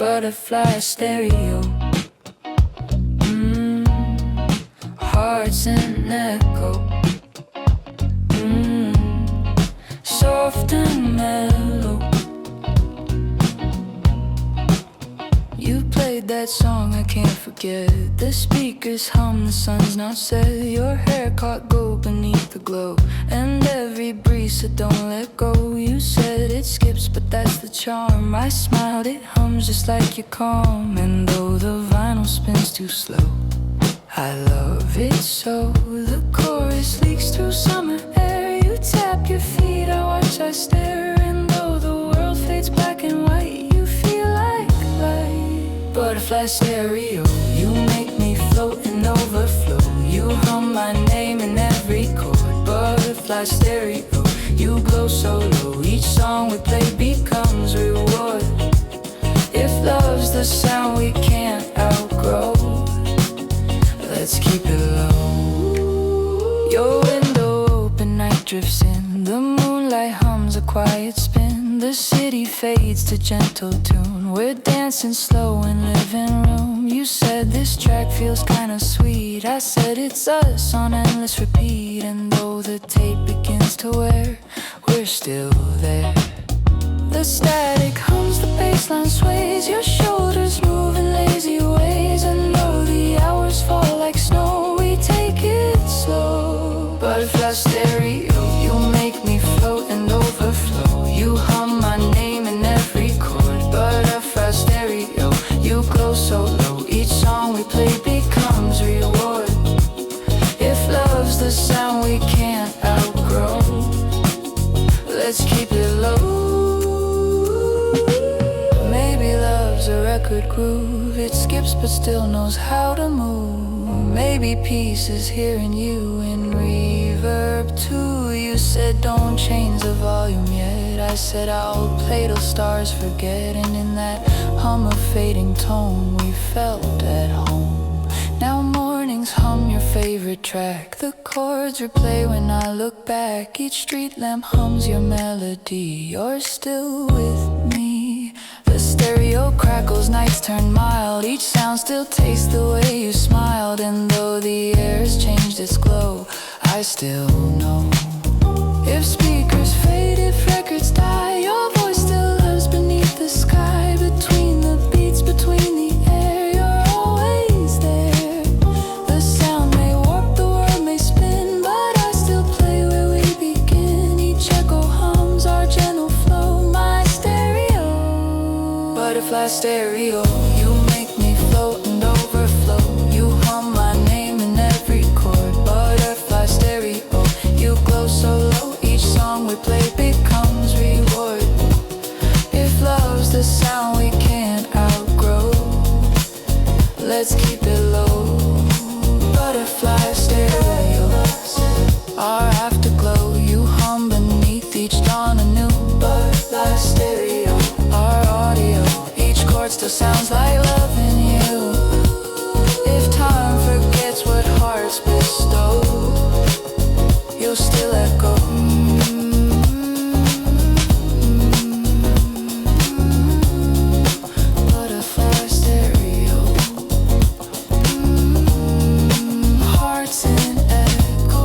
butterfly stereo. Hearts in echo. Soft and mellow. You played that song I can't forget. The speakers hum, the sun's not set. Your hair caught gold beneath the glow. And every breeze said don't let go. You said it skips but that's the charm. I smiled, it hums just like you're calm. And though the vinyl spins too slow, I love it so. The chorus leaks through summer air. You tap your feet, I watch, I stare. And though the world fades black and white, you feel like light. Butterfly stereo, you make me float and overflow. You hum my name in every chord. Butterfly stereo, you glow so low. Each song we play becomes reward. If love's the sound we can't outgrow, let's keep it low. Your window open, night drifts in. The moonlight hums a quiet spin. The city fades to gentle tune. We're dancing slow in living room. You said this track feels kinda sweet. I said it's us on endless repeat. And though the tape begins to wear, we're still there. The static hums, the bassline sways. Your shoulders move in lazy ways. And though the hours fall like snow, we take it slow. Butterfly stereo, you make me float and overflow. You hum my name in every chord. Butterfly stereo, you glow so low. Each song we play becomes reward. If love's the sound we can't outgrow, let's keep it low. Maybe love's a record groove. It skips but still knows how to move. Maybe peace is hearing you in reverb too. You said don't change the volume yet. I said I'll play till stars forget. And in that hum of fading tone, we felt at home. Now mornings hum your favorite track. The chords replay when I look back. Each street lamp hums your melody. You're still with me. The stereo crackles, nights turn mild. Each sound still tastes the way you smiled. And though the air's changed its glow, I still know. If speakers fade, if records die, your voice still lives beneath the sky. Between the beats, between the air, you're always there. The sound may warp, the world may spin, but I still play where we begin. Each echo hums our gentle flow. My stereo, butterfly stereo, you make me float and overflow. You hum my name in every chord. Butterfly stereo, you glow so low. Each song we play becomes reward. If love's the sound we can't outgrow, let's keep it low. Butterfly stereo, our afterglow. You hum beneath each dawn anew. Butterfly stereo, our audio. Each chord still sounds like loving you. If time forgets what hearts bestow, you'll still echo. Butterfly stereo, hearts in echo.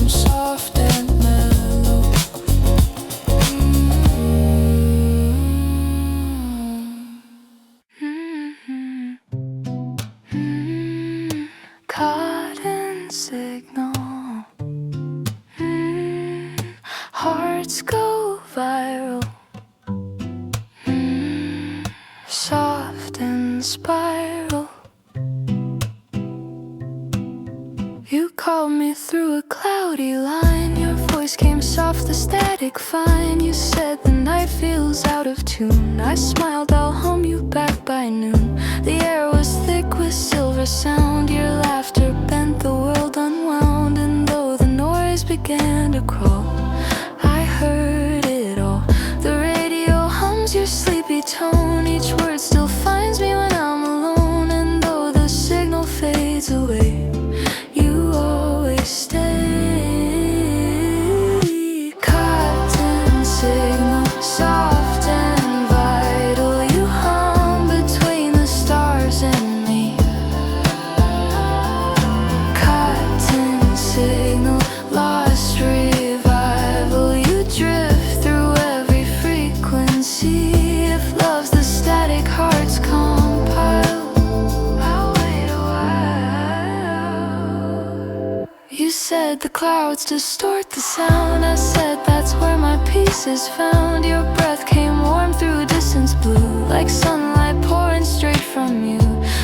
Soft and mellow. Cotton signal. Hearts go viral. Soft and spiral. You called me through a cloudy line. Your voice came soft, the static fine. You said the night feels out of tune. I smiled, I'll hum you back by noon. The air was thick with silver sound. Your laughter bent the world unwound. And though the noise began to crawl, I heard it all. The radio hums your sleepy tone. Each word still finds me when I'm alone. And though the signal fades away, you always stay. Cotton signal, soft and said the clouds distort the sound. I said that's where my peace is found. Your breath came warm through distance blue, like sunlight pouring straight from you.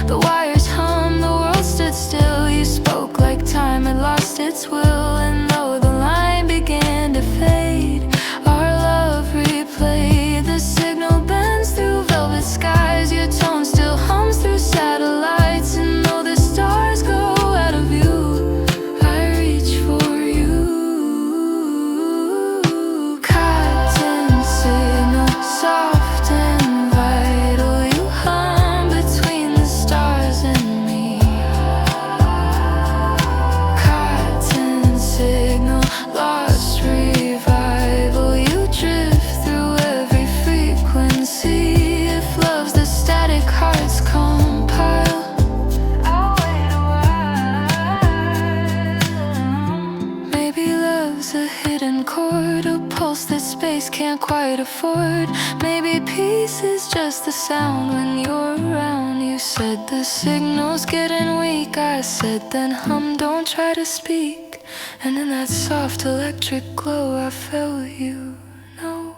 The wires hummed, the world stood still. You spoke like time had lost its will. And though the line began to fade, our love replayed. The signal bends through velvet skies. Your tone still hums through satellites. And though the stars go out of view, I reach for you. Cotton signal, soft and vital. You hum between the stars and me. Cotton signal, lost revival. You drift through every frequency. If love's the static, hearts compile. I'll wait a while. Maybe love's a hidden chord, a pulse that space can't quite afford. Maybe peace is just the sound when you're around. You said the signal's getting weak. I said then hum, don't try to speak. And in that soft electric glow I felt you know.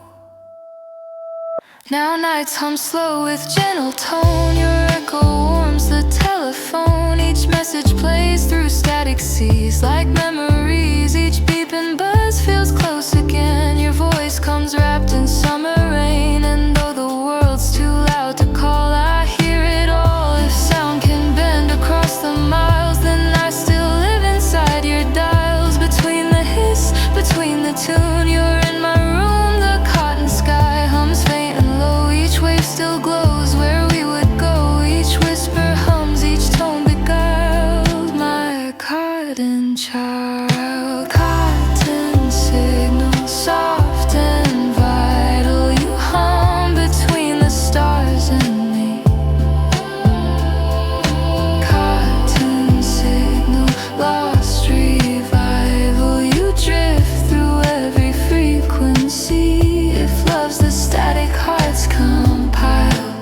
Now nights hum slow with gentle tone. Your echo warms the telephone. Each message plays through static seas like memories. Each beep and buzz feels close again. Your voice comes wrapped in summer rain. And though the world's too loud to call, I hear it all. If sound can bend across the miles, then I still live inside your dials. Between the hiss, between the tune, you're in my room. The cotton sky hums faint and low. Each wave still glows where we would go. Each whisper hums, each tone beguiled my cotton child. Cotton signal, soft and vital. You hum between the stars and me. Cotton signal, lost revival. You drift through every frequency. If love's the static, hearts compile.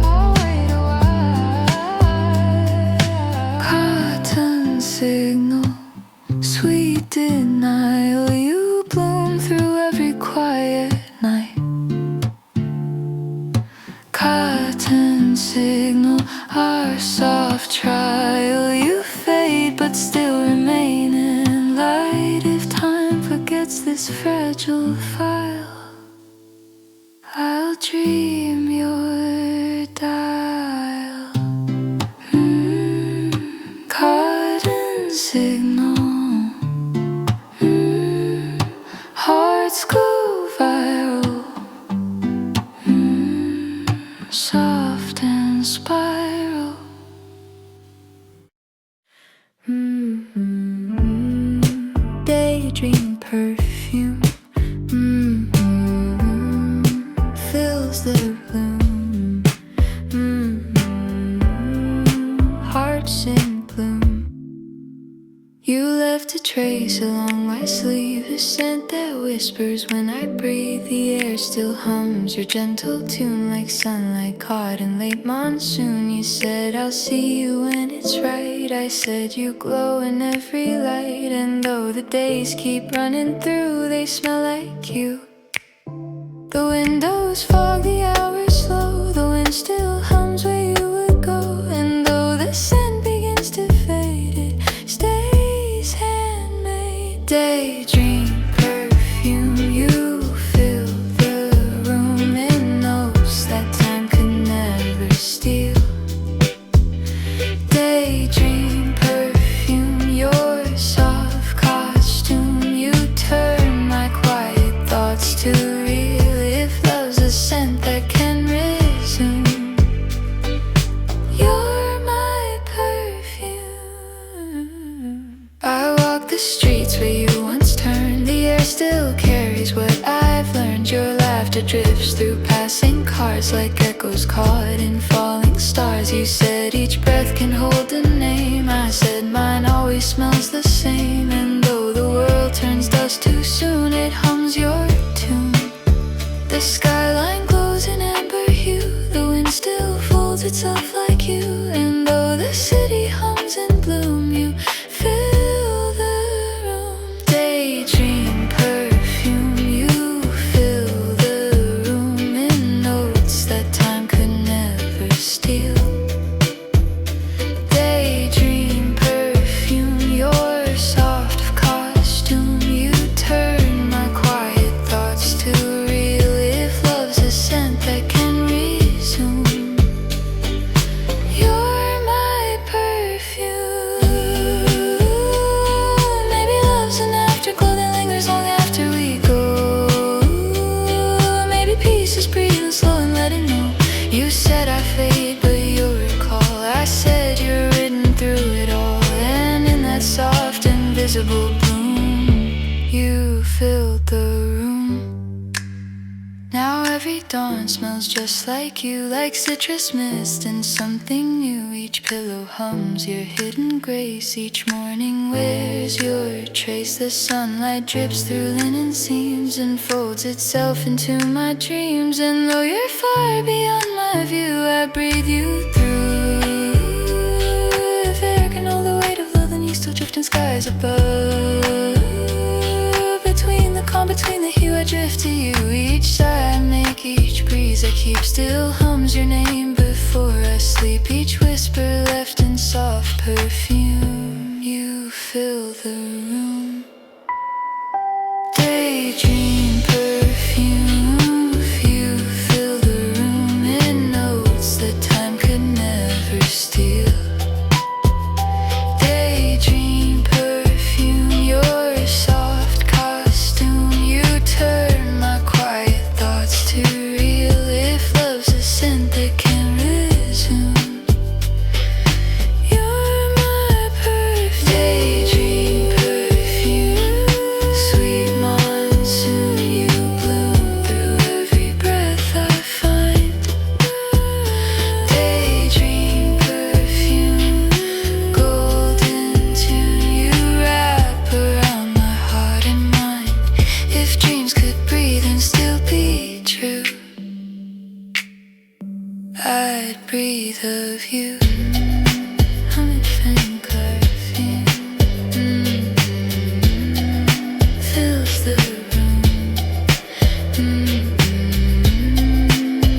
I'll wait a while. Cotton signal, sweet denial. You bloom through every quiet night. Cotton signal, our soft trial. You fade but still remain in light. If time forgets this fragile file, I'll dream your dial. Cotton signal. Hearts go viral. Soft and spiral. Daydream perfume fills the room. Hearts in bloom. You left a trace along my sleeve, a scent that whispers when I breathe. The air still hums your gentle tune like sunlight caught in late monsoon. You said I'll see you when it's right. I said you glow in every light. And though the days keep running through, they smell like you. The windows fog, the hours slow. The wind still hums where you would go. And though the scent begins to fade, it stays handmade. Daydream perfume, you fill the room in notes that time could never steal. Daydream perfume, your soft costume. You turn my quiet thoughts to real. If love's a scent that can resume, you're my perfume. I walk the streets where you once turned. The air still carries what I've learned. Your laughter drifts through passing cars like echoes caught in falling stars. You said each breath can hold a name. I said mine always smells the same. And though the world turns dust too soon, it hums your tune. The skyline glows in amber hue. The wind still folds itself like you. And though the city hums in bloom, you fill the room. just breathing slow and let it know. You said I fade, but you'll recall I said you're written through it all. And in that soft invisible bloom, you filled the room. Now every dawn smells just like you, like citrus mist and something new. Each pillow hums your hidden grace. Each morning wears your trace. The sunlight drips through linen seams and folds itself into my dreams. And though you're far beyond my view, I breathe you through. If air can hold the weight of love, then you still drift in skies above. Between the hue I drift to you. Each sigh I make, each breeze I keep still hums your name before I sleep. Each whisper left in soft perfume, you fill the room. Daydream perfume, you fill the room in notes that time could never steal. Daydream perfume, your soft costume, you turn my quiet thoughts to real. If love's a scent that can resume, you're my perfume. Daydream perfume, sweet monsoon, you bloom through every breath I find. Daydream perfume, golden tune, you wrap around my heart and mind. If dreams could breathe and still be true, I'd breathe of you. I'm in faint perfume, fills the room,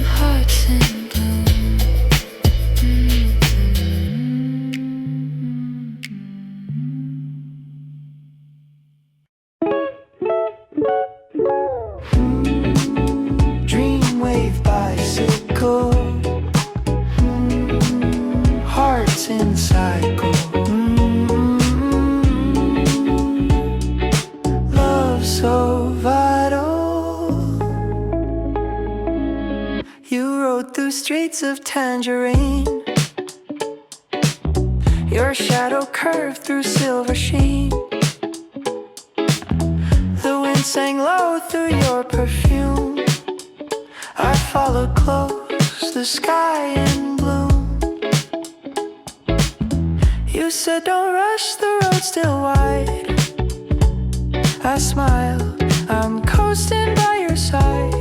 hearts in bloom. Dreamwave bicycle, hearts in cycle. Love so vital. You rode through streets of tangerine. Your shadow curved through silver sheen. The wind sang low through your perfume. I followed close, the sky in bloom. You said don't rush, the road's still wide. I smiled, I'm coasting by your side.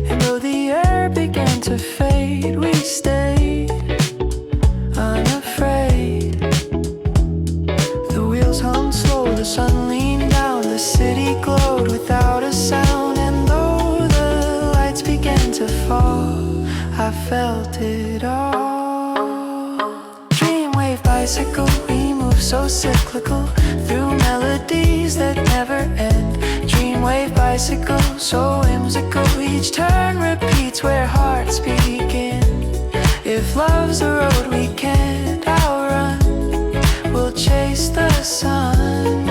And though the air began to fade, we stayed unafraid. The wheels hummed slow, the sun leaned down, the city glowed without a sound. And though the lights began to fall, I felt it all. Dreamwave bicycle, we move so cyclical through melodies that never end. Dreamwave bicycle, so whimsical. Each turn repeats where hearts begin. If love's a road we can't outrun, we'll chase the sun.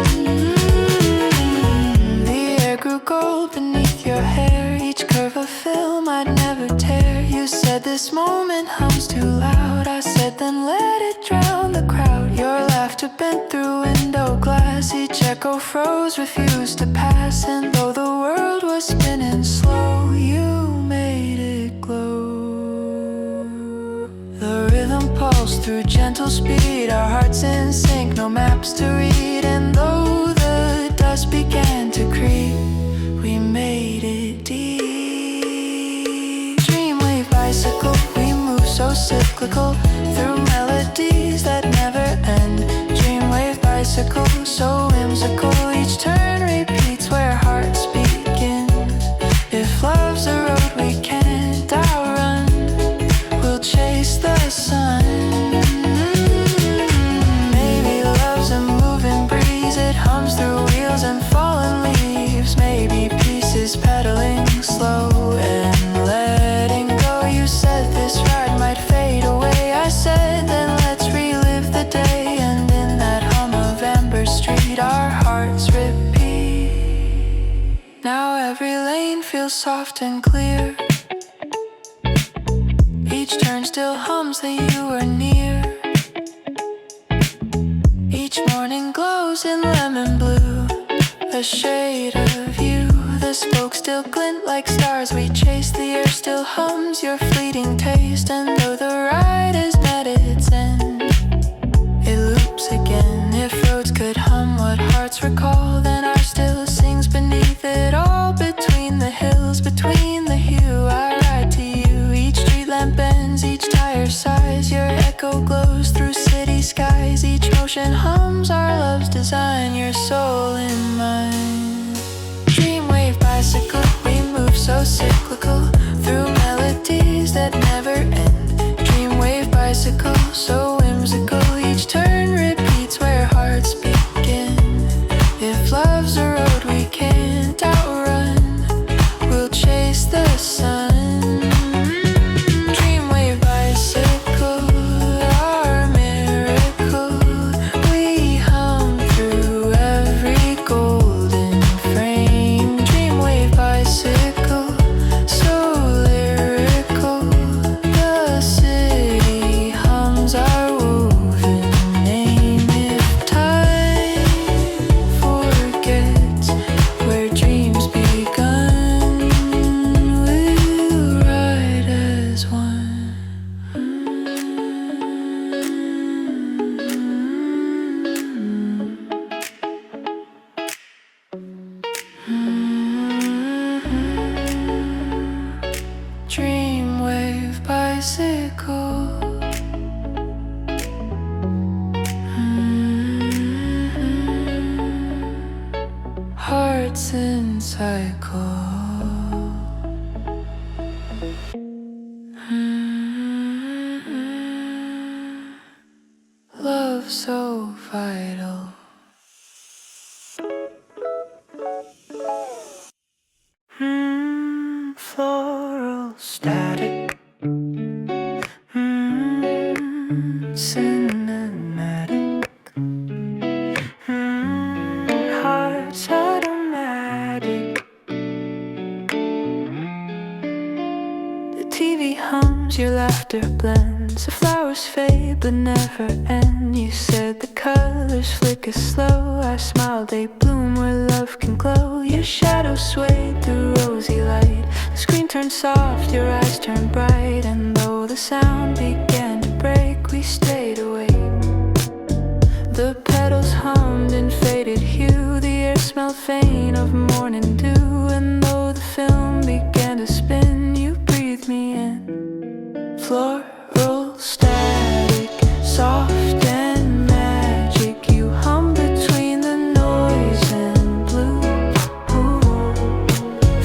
The air grew gold beneath your hair. Each curve a film I'd never tear. You said this moment hums too loud. I said then let it drown the crowd. Your laughter bent through window glass. Each echo froze, refused to pass. And though the world was spinning slow, you made it glow. The rhythm pulsed through gentle speed. Our hearts in sync, no maps to read. And though the dust began to creep, we made it deep. Dreamwave bicycle, we move so cyclical through melodies that never end. Dreamwave bicycle, so whimsical. Each turn repeats where hearts begin. If love's a road we can't outrun, we'll chase the sun. Maybe love's a moving breeze. It hums through wheels and fallen leaves. Maybe peace is pedaling slow and letting go. You said this ride might fade away. I said then let's relive the day. And in that hum of Amber Street, our hearts feels soft and clear. Each turn still hums that you are near. Each morning glows in lemon blue, a shade of you. The spokes still glint like stars we chase. The air still hums your fleeting taste. And though the ride has met its end, it loops again. If roads could hum what hearts recall, then ours still sings beneath it all. Between the hills, between the hue, I ride to you. Each street lamp bends, each tire sighs. Your echo glows through city skies. Each motion hums our love's design. Your soul in mine. Dreamwave bicycle, we move so cyclical through melodies that never end. Dreamwave bicycle, so whimsical. Each turn repeats where hearts begin. If love's a road we can't outrun, we'll chase the sun. Dreamwave bicycle, our miracle. We hum through every golden frame. Dreamwave bicycle, so lyrical. The city hums our woven name. If time forgets where dreams begun, we'll ride as one. Dreamwave bicycle. Hearts in cycle. Love so vital. Floral static. Cinematic. Hearts automatic. The TV hums, your laughter blends. The flowers fade but never end. You said the colors flicker slow. I smiled, they bloom where love can glow. Your shadow swayed through rosy light. The screen turned soft, your eyes turned bright. And though the sound began to break, we stayed awake. The petals hummed in faded hue. The air smelled faint of morning dew. And though the film began to spin, you breathed me in. Floral static, soft and magic. You hum between the noise and blue.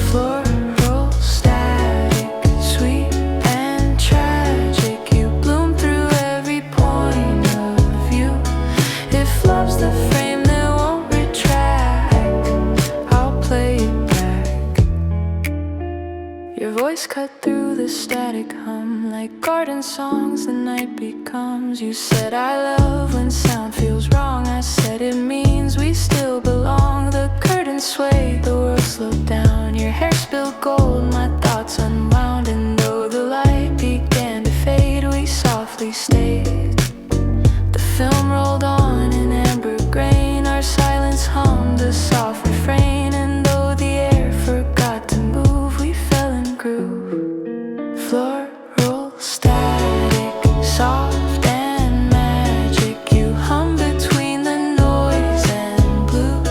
Floral static, sweet and tragic. You bloom through every point of view. If love's the frame that won't retract, I'll play it back. Your voice cut through the static hum like garden songs the night becomes. You said I love when sound feels wrong. I said it means we still belong. The curtain swayed, the world slowed down. Your hair spilled gold, my thoughts unwound. And though the light began to fade, we softly stayed. The film rolled on in amber grain. Our silence hummed a soft refrain. And though the air forgot to move, we fell in groove. Floral static, soft and magic. You hum between the noise and blue.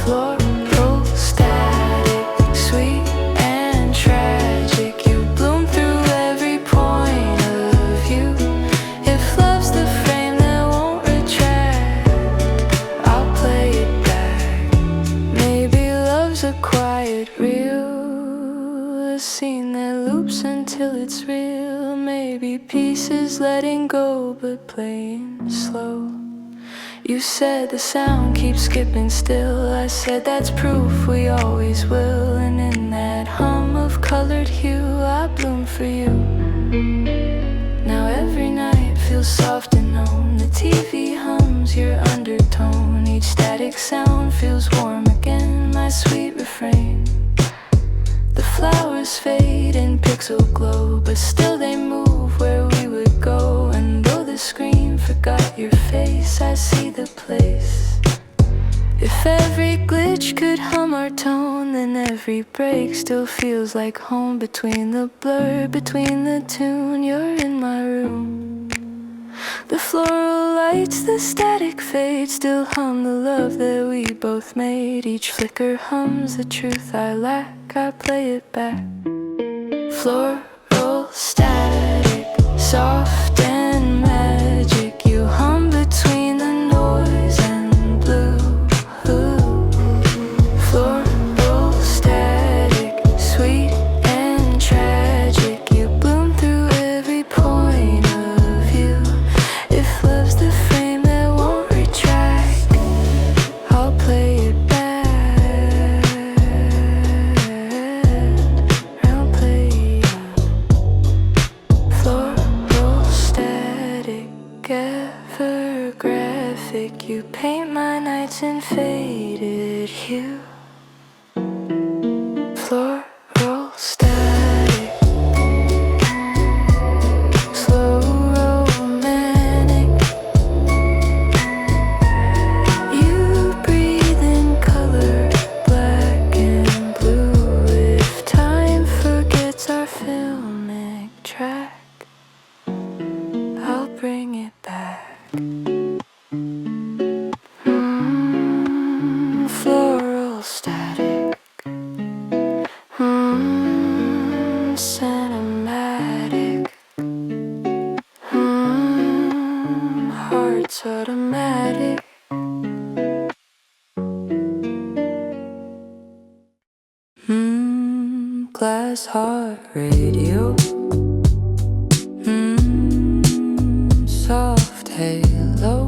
Floral static, sweet and tragic. You bloom through every point of view. If love's the frame that won't retract, I'll play it back. Maybe love's a quiet reel, a scene that loops until it's real. Maybe pieces letting go but playing slow. You said the sound keeps skipping still. I said that's proof we always will. And in that hum of colored hue, I bloom for you. Now every night feels soft and known. The TV hums your undertone. Each static sound feels warm again, my sweet refrain. stars fade in pixel glow, but still they move where we would go. And though the screen forgot your face, I see the place. If every glitch could hum our tone, then every break still feels like home. Between the blur, between the tune, you're in my room. The floral lights, the static fade, still hum the love that we both made. Each flicker hums the truth I lack, I play it back. Floral static, soft and magic, you hum between the noise and blue. Floral static, sweet and tragic, you bloom through every point of view. If love's the frame that won't retract, I'll play it back. I'll play floral static, ever graphic, you paint my nights in faded hue. Floral static, slow romantic, you breathe in color, black and blue. If time forgets our filmic track, I'll bring it back. Floral static, cinematic, heart's automatic. Glass heart radio, soft halo,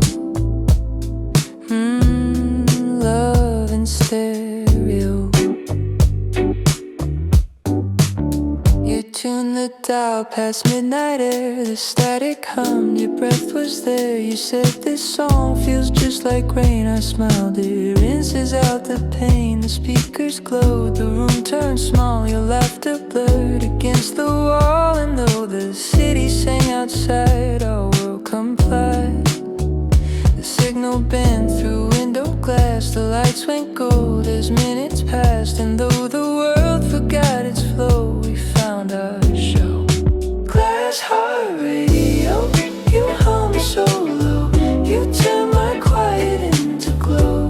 love in stereo. You tuned the dial past midnight air, the static hummed, your breath was there. You said this song feels just like rain, I smiled, it rinses out the pain. The speakers glowed, the room turned small, your laughter blurred against the wall. And though the city sang outside, our world complied. The signal bent through window glass, the lights went gold as minutes passed. And though the world forgot its flow, we found our show. Glass heart radio, you hum so low, you turn my quiet into glow.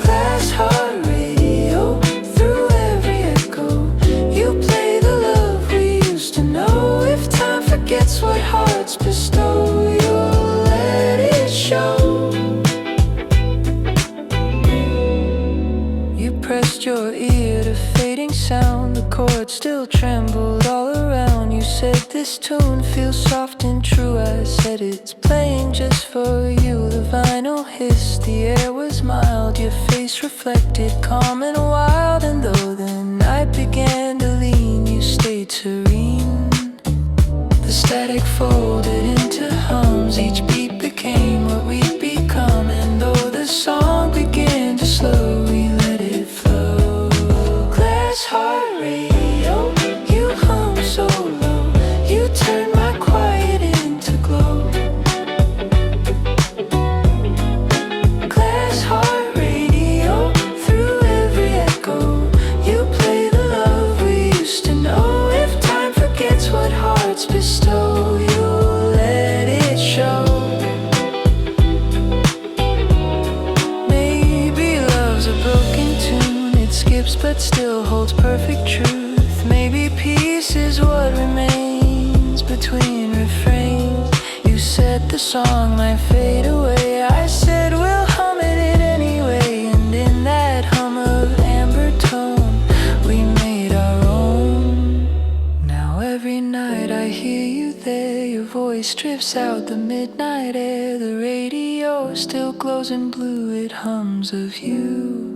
Glass heart radio, through every echo, you play the love we used to know. If time forgets what hearts bestow, you'll let it show. You pressed your ear to fading sound, the chords still trembled all around. You said this tune feels soft and true, I said it's playing just for you. The vinyl hissed, the air was mild, your face reflected calm and wild. And though the night began to lean, you stayed serene. The static folded into hums, each beat became what we'd become. And though the song began to slow, we let it flow. Glass heart radio, you hum so low, you turn my quiet into glow. Glass heart radio, through every echo, you play the love we used to know. If time forgets what hearts bestow, you'll let it show. Maybe love's a broken tune, it skips but still holds perfect truth. Maybe peace is what remains between refrains. You said the song might fade away, I said we'll hum it anyway. And in that hum of amber tone, we made our own. Now every night I hear you there, your voice drifts out the midnight air. The radio still glows in blue, it hums of you.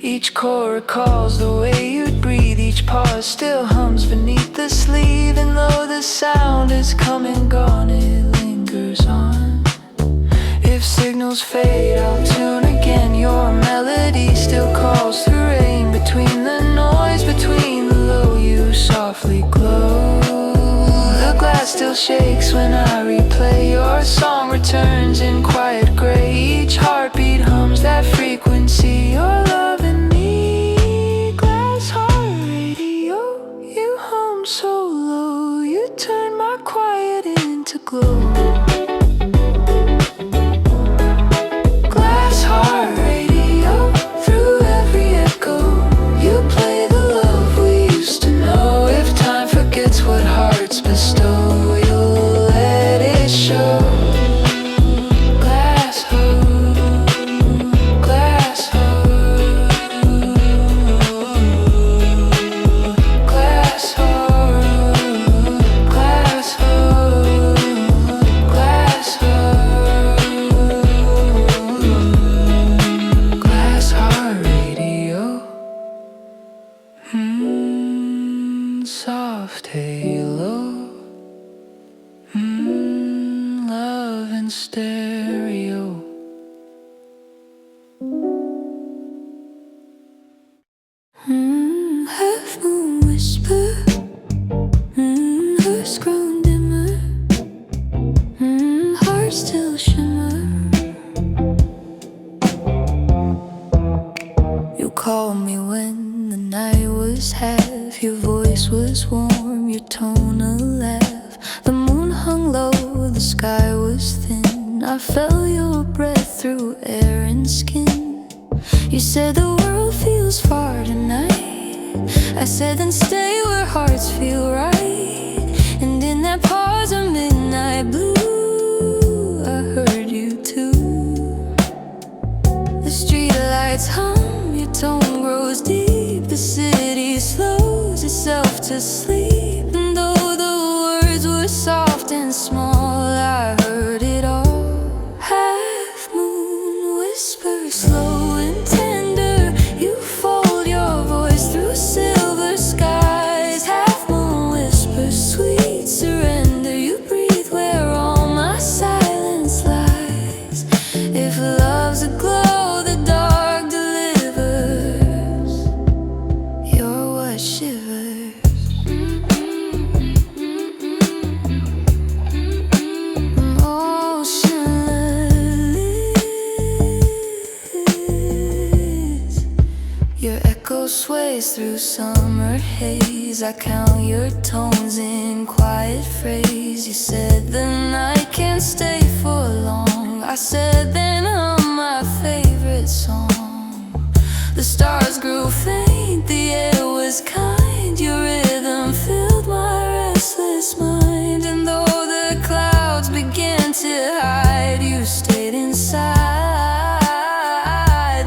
Each chord recalls the way you'd breathe, each pause still hums beneath the sleeve. And though the sound is come and gone, it lingers on. If signals fade, I'll tune again, your melody still calls through rain. still shakes when I replay. Your song returns in quiet gray. Each heartbeat hums that frequency. Your love and me, glass heart radio. You hum so low, you turn my quiet into glow. Glass heart radio, through every echo. You play the love we used to know. If time forgets what hearts bestow, you'll let it show. Glass heart, glass heart, glass heart, glass heart, glass heart, glass heart radio. Soft halo, love in stereo. Halfmoon whisper, hearts grown dimmer, hearts still shimmer. You called me when the night was half. Your voice was warm, your tone a laugh. The moon hung low, the sky was thin. I felt your breath through air and skin. You said the world feels far tonight. I said then stay where hearts feel right. And in that pause of midnight blue, I heard you too. The streetlights hum, your tone grows deep. The city slows itself to sleep. And though the words were soft and small, I heard it all. Half-moon whisper, slow and tender. You fold your voice through silver skies. Half-moon whisper, sweet surrender. You breathe where all my silence lies. If love's a glow the dark delivers, you're what shivers. Motionless, your echo sways through summer haze. I count your tones in quiet phrase. You said the night can't stay for long. I said then hum my favorite song. The stars grew faint, the air was kind. Your rhythm filled my restless mind. And though the clouds began to hide, you stayed inside.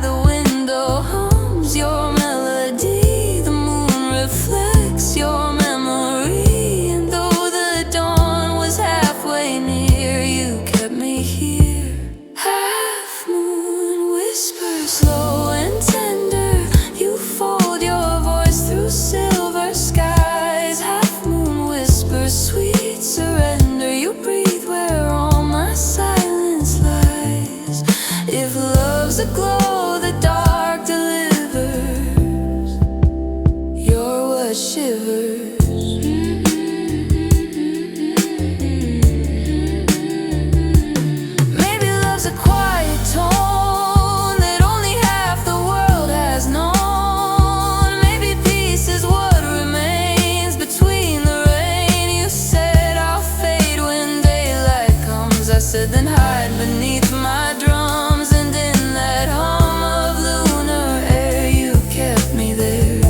The window hums your melody. The moon reflects your memory. And though the dawn was halfway near, you kept me here. Half-moon whisper, slow and tender. You fold your voice through silver skies. Half-moon whisper, sweet surrender. You breathe where all my silence lies. If love's a glow the dark delivers, you're what shivers. Maybe love's a quiet tone that only half the world has known. Maybe peace is what remains between the rain. You said I'll fade when daylight comes. I said then hide beneath my drums. And in that hum of lunar air, you kept me there.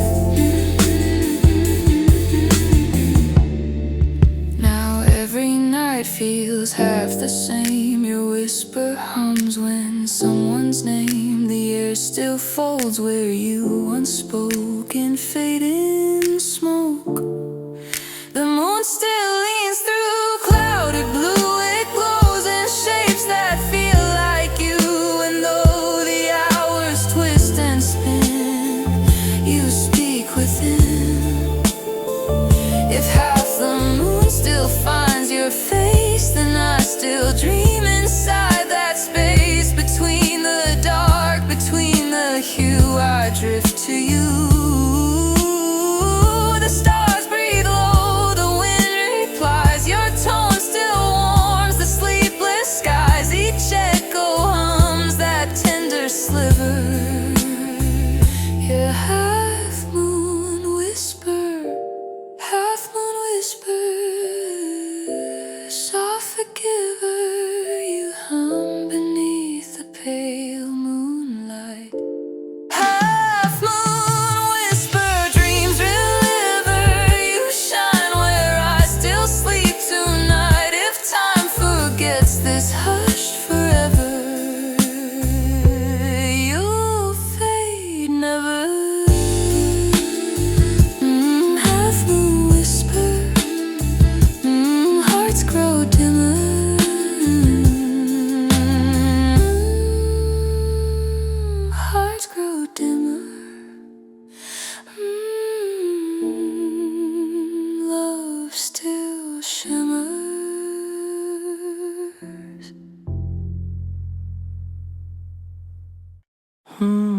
Now every night feels half the same. Your whisper hums when someone's name. The air still folds where you once spoke in fading smoke. The moon still leans through clouded blue. It glows in shapes that feel like you. And though the hours twist and spin, you speak within. If half the moon still finds your face, then I still dream inside that space. Between the dark, between the hue, I drift to you. The stars breathe low, the wind replies. Your tone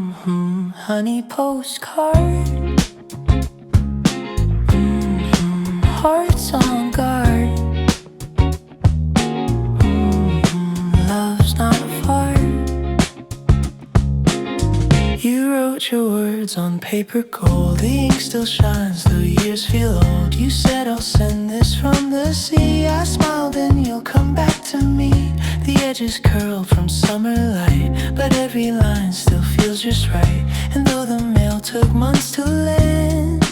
Honey postcard, hearts on guard. Love's not far. You wrote your words on paper gold. The ink still shines, though years feel old. You said I'll send this from the sea. I smiled and you'll come back to me. The edges curled from summer light, but every line still feels just right. And though the mail took months to land,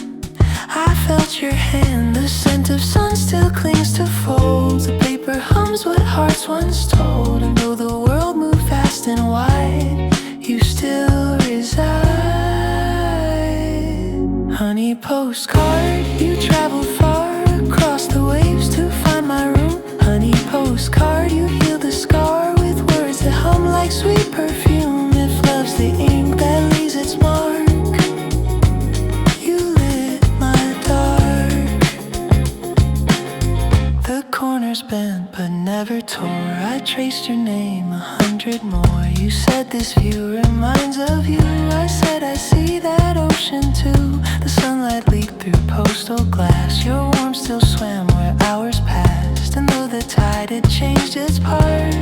I felt your hand. The scent of sun still clings to folds. The paper hums what hearts once told. And though the world moved fast and wide, you still reside. Honey postcard, you traveled far across the waves to find my room. Honey postcard, you healed the scar with words that hum like sweet perfume. If love's the ink that leaves its mark, you lit my dark. The corners bent but never tore. I traced your name 100 more. You said this view reminds of you. I said I see that ocean too. The sunlight leaked through postal glass. Your warmth still swam where hours passed. And though the tide had changed its part,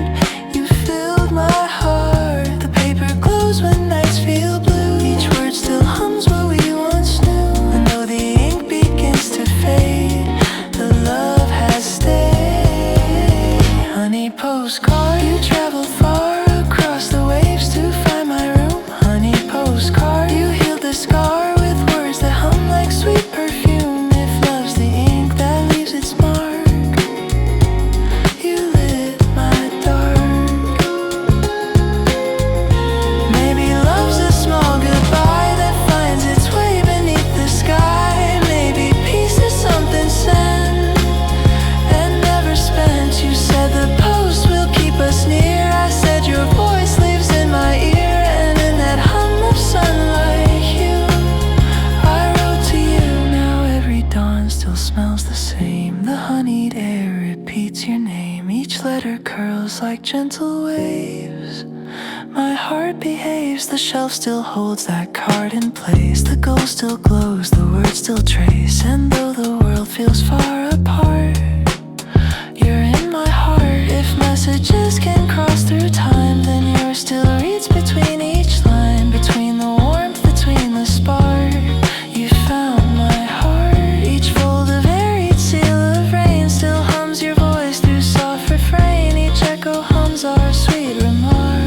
you filled my heart. The paper glows when nights feel blue. Each word still hums what we once knew. And though the ink begins to fade, the love has stayed. Honey postcard, you traveled far across the waves to find my room. Honey postcard, you healed the scar with words that hum like sweet perfume. If love's the ink that leaves its mark, you lit my dark. Maybe love's a small goodbye that finds its way beneath the sky. Maybe peace is something sent and never spent. You said the post will keep us near. I said your voice lives in my ear. And in that hum of sunlight hue, I wrote to you. Now every dawn still smells the same. The honeyed air repeats your name. Each letter curls like gentle waves. My heart behaves. The shelf still holds that card in place. The gold still glows, the words still trace. And though the world feels far apart, you're in my heart. If messages can cross through time, then yours still reads between each line. Between the warmth, between the spark, you found my heart. Each fold of air, each seal of rain still hums your voice through soft refrain. Each echo hums our sweet remark.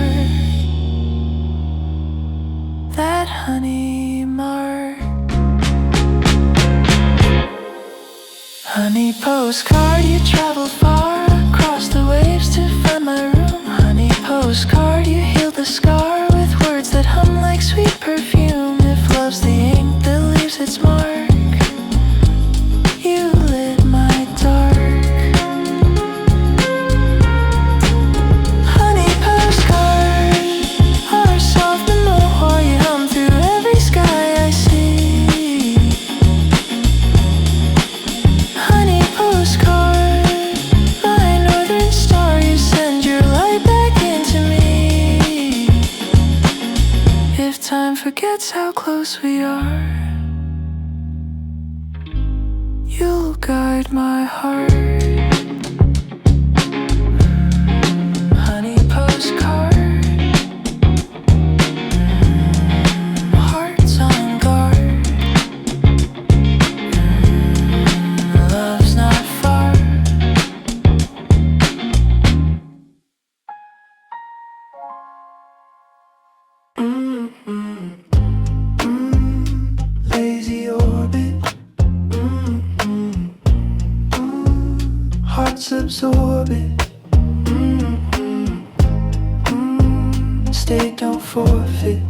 That honey mark. Honey postcard, you traveled far across the waves to find my room. Honey postcard, you healed the scar with words that hum like sweet perfume. If love's the ink that leaves its mark, you lit my dark. Honey postcard, our soft memoir, you hum through every sky I see. Honey postcard, my northern star, you send your light back into me. If time forgets how close we are, you'll guide my heart. Honey postcard, hearts on guard. Love's not far. Lazy orbit. Hearts absorb it. Stay, don't forfeit.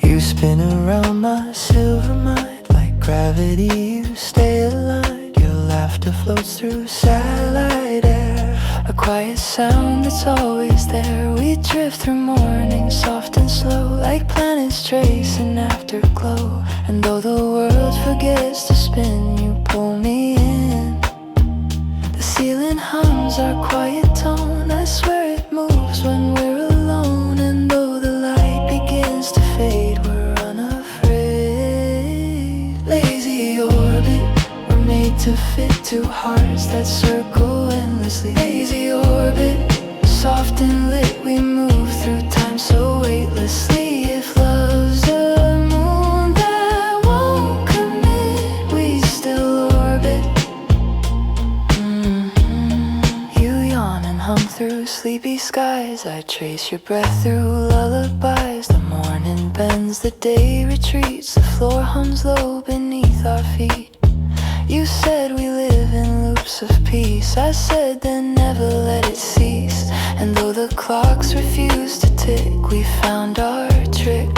You spin around my silver mind like gravity. You stay aligned. Your laughter floats through satellite air. A quiet sound that's always there. We drift through morning, soft and slow, like planets trace an afterglow. And though the world forgets to spin, you pull me in. The ceiling hums our quiet tone. I swear it moves when we're alone. And though the light begins to fade, we're unafraid. Lazy orbit, we're made to fit two hearts that circle endlessly. Lazy orbit, soft and lit, we move through time so weightlessly. If love's a moon that won't commit, we still orbit. You yawn and hum through sleepy skies. I trace your breath through lullabies. The morning bends, the day retreats. The floor hums low beneath our feet. You said we live in loops of peace. I said then never let it cease. And though the clocks refuse to tick, we found our trick.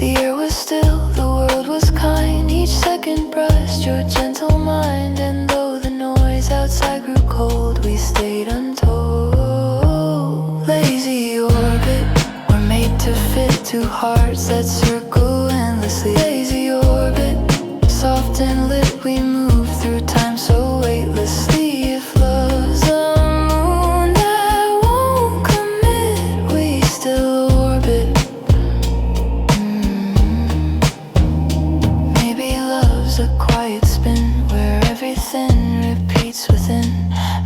The air was still, the world was kind. Each second brushed your gentle mind. And though the noise outside grew cold, we stayed untold. Lazy orbit, we're made to fit two hearts that circle endlessly. Lazy orbit, soft and lit, we move through time so weightlessly. If love's a moon that won't commit, we still orbit. Maybe love's a quiet spin where everything repeats within.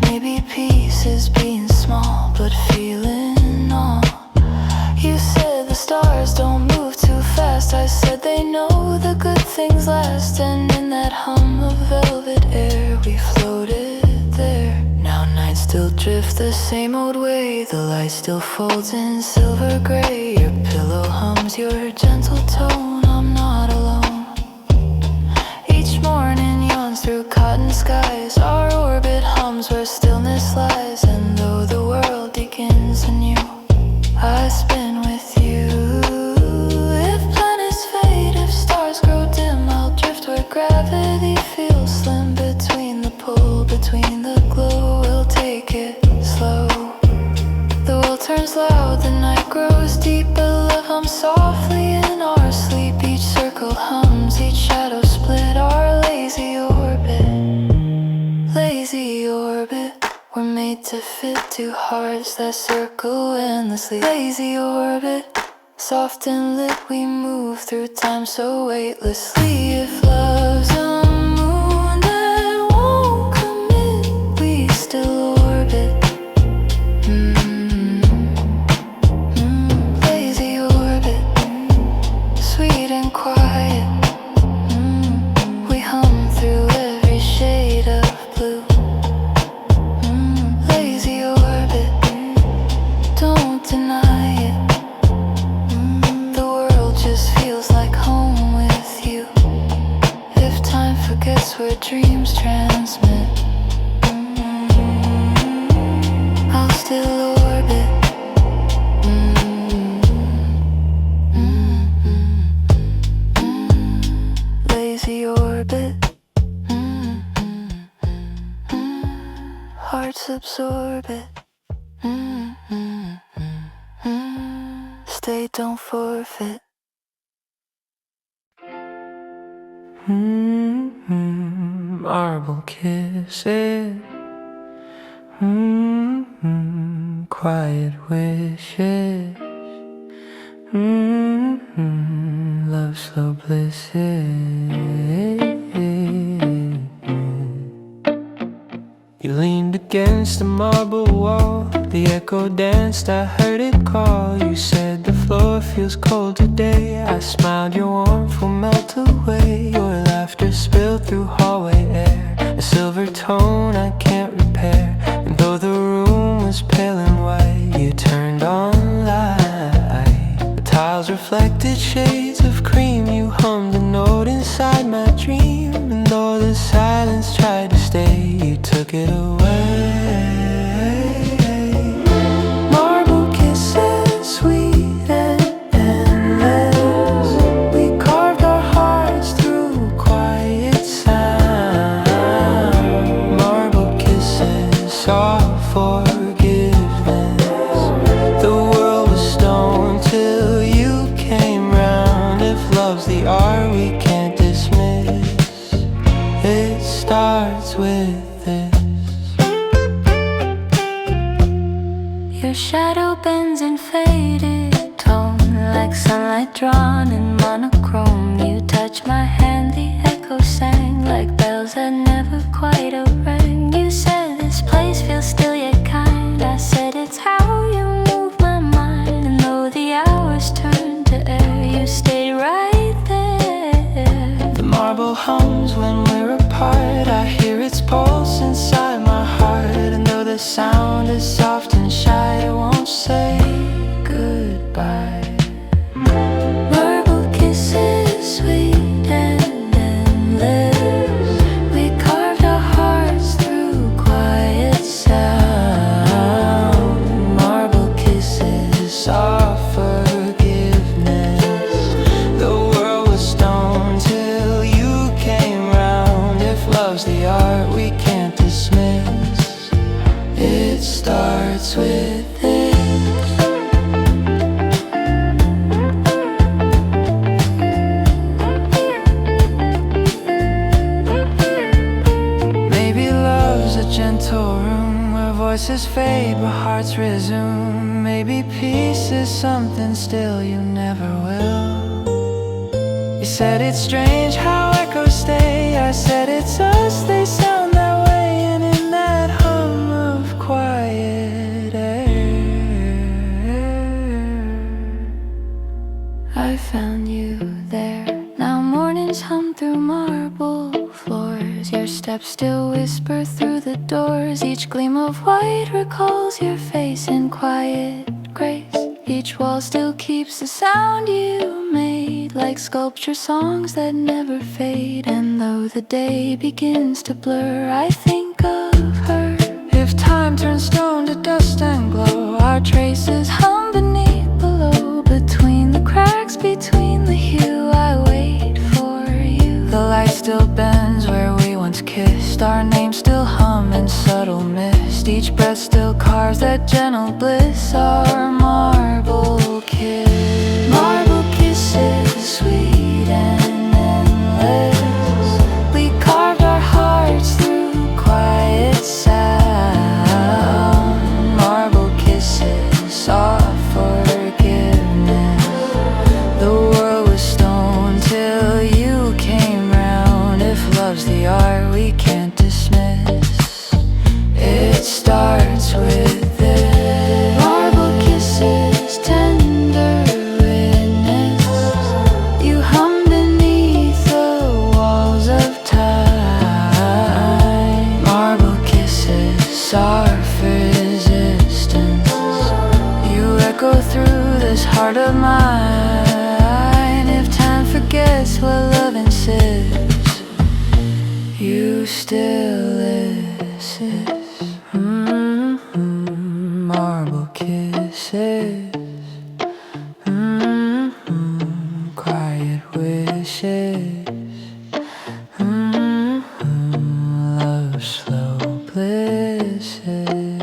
Maybe peace is being small but feeling all. You said the stars don't move too fast. I said they know the good things last. And in that hum of velvet air, we floated there. Now nights still drift the same old way. The light still folds in silver gray. Your pillow hums your gentle tone. I'm not alone. Each morning yawns through cotton skies. Our orbit hums where stillness lies. And though the world begins anew, I spin with you. If planets fade, if stars grow dim, I'll drift where gravity feels slim. Between the pull, between the glow, we'll take it slow. The world turns loud, the night grows deep, but love hums softly in our sleep. Each circle hums, each shadow split our lazy orbit. Lazy orbit, we're made to fit two hearts that circle endlessly. Lazy orbit, soft and lit, we move through time so weightlessly. If love's a moon that won't commit, we still orbit. Lazy orbit, sweet and quiet. We hum through every shade of blue. Lazy orbit, don't deny it. The world just feels like home with you. If time forgets where dreams transmit, I'll still orbit. Lazy orbit. Hearts absorb it. Stay, don't forfeit. Marble kisses. Quiet wishes. Love slow blisses. You leaned against the marble wall. The echo danced, I heard it call. You said the floor feels cold today. I smiled, your warmth will melt away. Your laughter spilled through hallway air, a silver tone I can't repair. And though the room was pale and white, you turned on light. The tiles reflected shades of cream. You hummed a note inside my dream. And though the silence tried to stay, you took it away. Marble kisses, sweet and endless. We carved our hearts through quiet sound. Marble kisses, soft forgiveness. The world was stone till you came round. If love's the art we can't dismiss, it starts with this. Your shadow bends in faded tone, like sunlight drawn in monochrome. You touch my hand, the echo sang like bells that never quite rang. You said this place feels still yet kind. I said it's how you move my mind. And though the hours turned to air, you stayed right there. The marble hums when we're apart. I hear its pulse inside my heart. And though the sound is soft and shy, I won't say goodbye. Marble kisses, sweet and endless. We carved our hearts through quiet sound. Marble kisses, soft forgiveness. The world was stone till you came round. If love's the art we can't dismiss, it starts with this. Maybe love's a gentle room where voices fade but hearts resume. Maybe peace is something still you never will. You said it's strange how echoes stay. I said it's us, they sound that way. And in that hum of quiet air, I found you there. Now mornings hum through marble floors. Your steps still whisper through the doors. Each gleam of white recalls your face in quiet grace. Each wall still keeps the sound you made, like sculpture songs that never fade. And though the day begins to blur, I think of her. If time turns stone to dust and glow, our traces hum beneath below. Between the cracks, between the hue, I wait for you. The light still bends where we once kissed. Our names still hum in subtle mist. Each breath still carves that gentle bliss. Our marble kiss. Marble kisses, sweet and endless. We carved our hearts through quiet sound. Marble kisses, soft forgiveness. The world was stone till you came round. If love's the art we can't dismiss, it starts with this. Marble kisses, tender witness. You hum beneath the walls of time. Marble kisses, soft resistance. You echo through this heart of mine. If time forgets what love insists, you still listen. Marble kisses, quiet wishes, love slow blisses.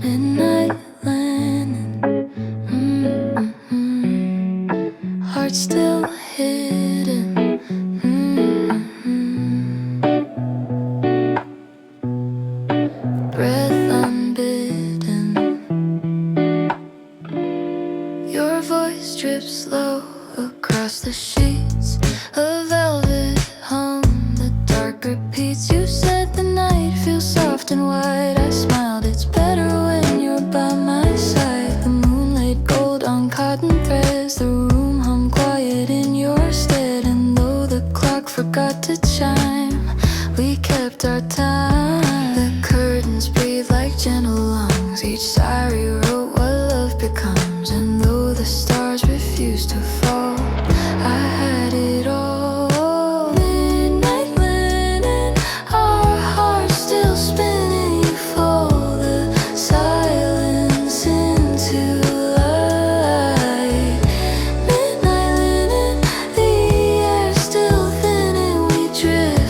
Midnight landing, heart still hidden. Breath unbidden. Your voice drips slow across the sheets. A velvet hum, the dark repeats. You said the night feels soft and wide. I smiled, it's better when you're by my side. The moon laid gold on cotton threads. The room hum quiet in your stead. And though the clock forgot to chime, we kept our time. The curtains breathe like gentle lungs. Each sigh rewrote what love becomes. And though the stars refuse to fall, I had it all. Midnight landing, our hearts still spinning. You fold the silence into light. Midnight landing, the air still thin and we drift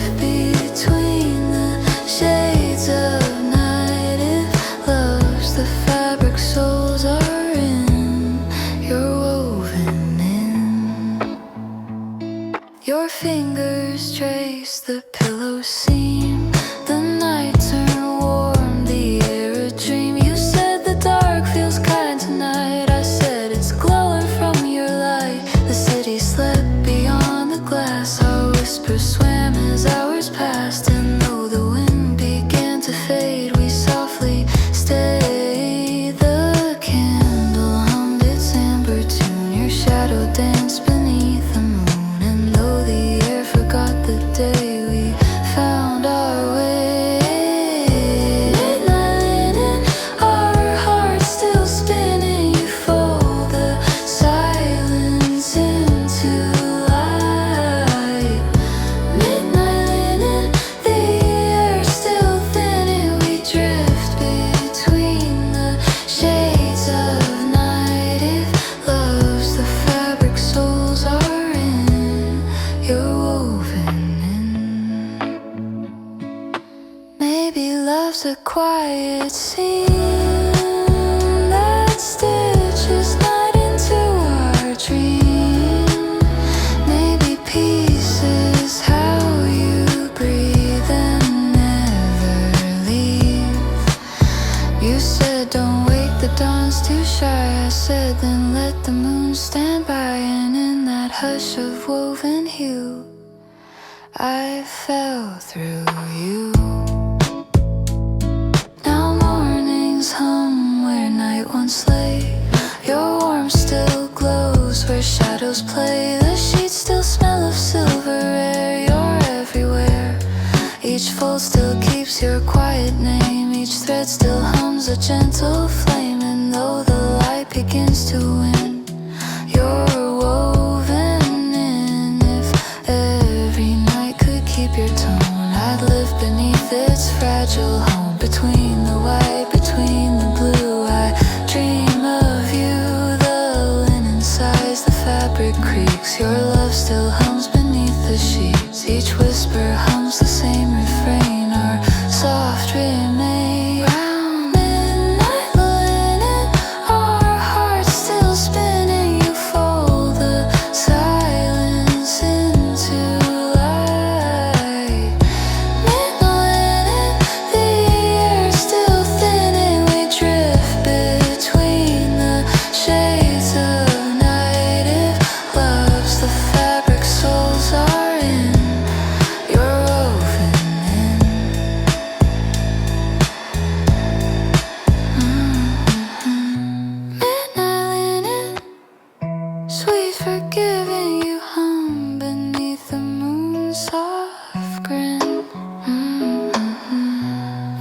Your fingers trace the pillow seam. The night turned warm, the air a dream. You said the dark feels kind tonight. I said it's glowing from your light. The city slept beyond the glass. Our whispers swam as hours passed. And though the wind began to fade, we softly stayed. The candle hummed its amber tune. Your shadow danced beneath the moon. And though the air forgot the day, we found our way. Midnight linen, our hearts still spinning. You fold the silence into light. Midnight linen, the air still thinning. We drift between the shades of night. If love's the fabric souls are in, you're woven in. Maybe love's a quiet scene that stitches night into our dream. Maybe peace is how you breathe and never leave. You said don't wake the dawn's too shy. I said then let the moon stand by. And in that hush of woven hue, I fell through you. Now mornings hum where night once lay. Your warmth still glows where shadows play. The sheets still smell of silver air. You're everywhere. Each fold still keeps your quiet name. Each thread still hums a gentle flame. And though the light begins to win, you're woven in. If every night could keep your tone, I'd live beneath its fragile home. Between the white, between the blue, I dream of you. The linen sighs, the fabric creaks. Your love still hums beneath the sheets. Each whisper hums the same refrain. Our soft remain. Round midnight linen, our hearts still spinning. You fold the silence into light. Midnight linen, the air still thinning. We drift between the shades of night. If love's the fabric souls are in, you're woven in. Midnight linen, sweet forgiving, you hum beneath the moon's soft grin.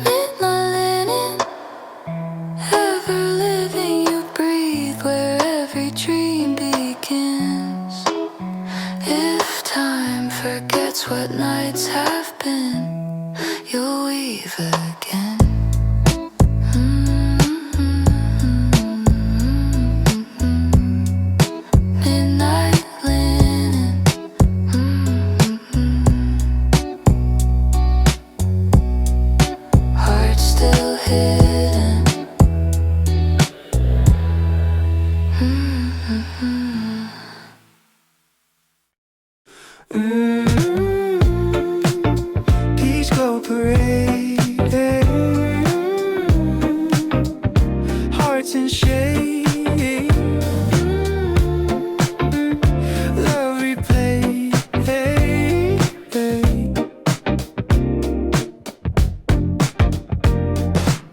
Midnight linen, ever living, you breathe where every dream begins. If time forgets what nights have been, you'll weave again. Midnight linen. Heart still hidden. Peach glow parade, hearts in shade, love replay.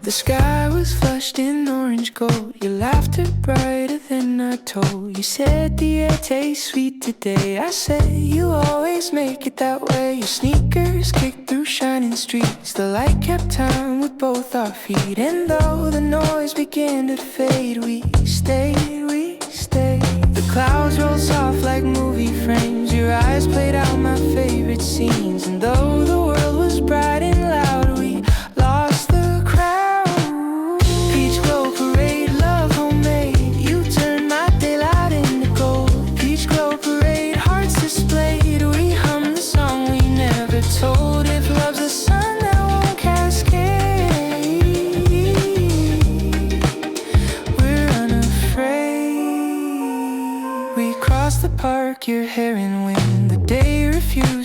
The sky was flushed in orange gold. Your laughter brighter than I told. You said the air tastes sweet today. I said you always make it that way. Your sneakers kicked through shining streets. The light kept time with both our feet. And though the noise began to fade, we stayed, we stayed. The clouds rolled soft like movie frames. Your eyes played out my favorite scenes. And though the world was bright and loud, we lost the crowd. Peach glow parade, love homemade. You turned my daylight into gold. Peach glow parade, hearts displayed. We hum the song we never told. If love's a sun that won't cascade, we're unafraid. We crossed the park, your hair in wind. The day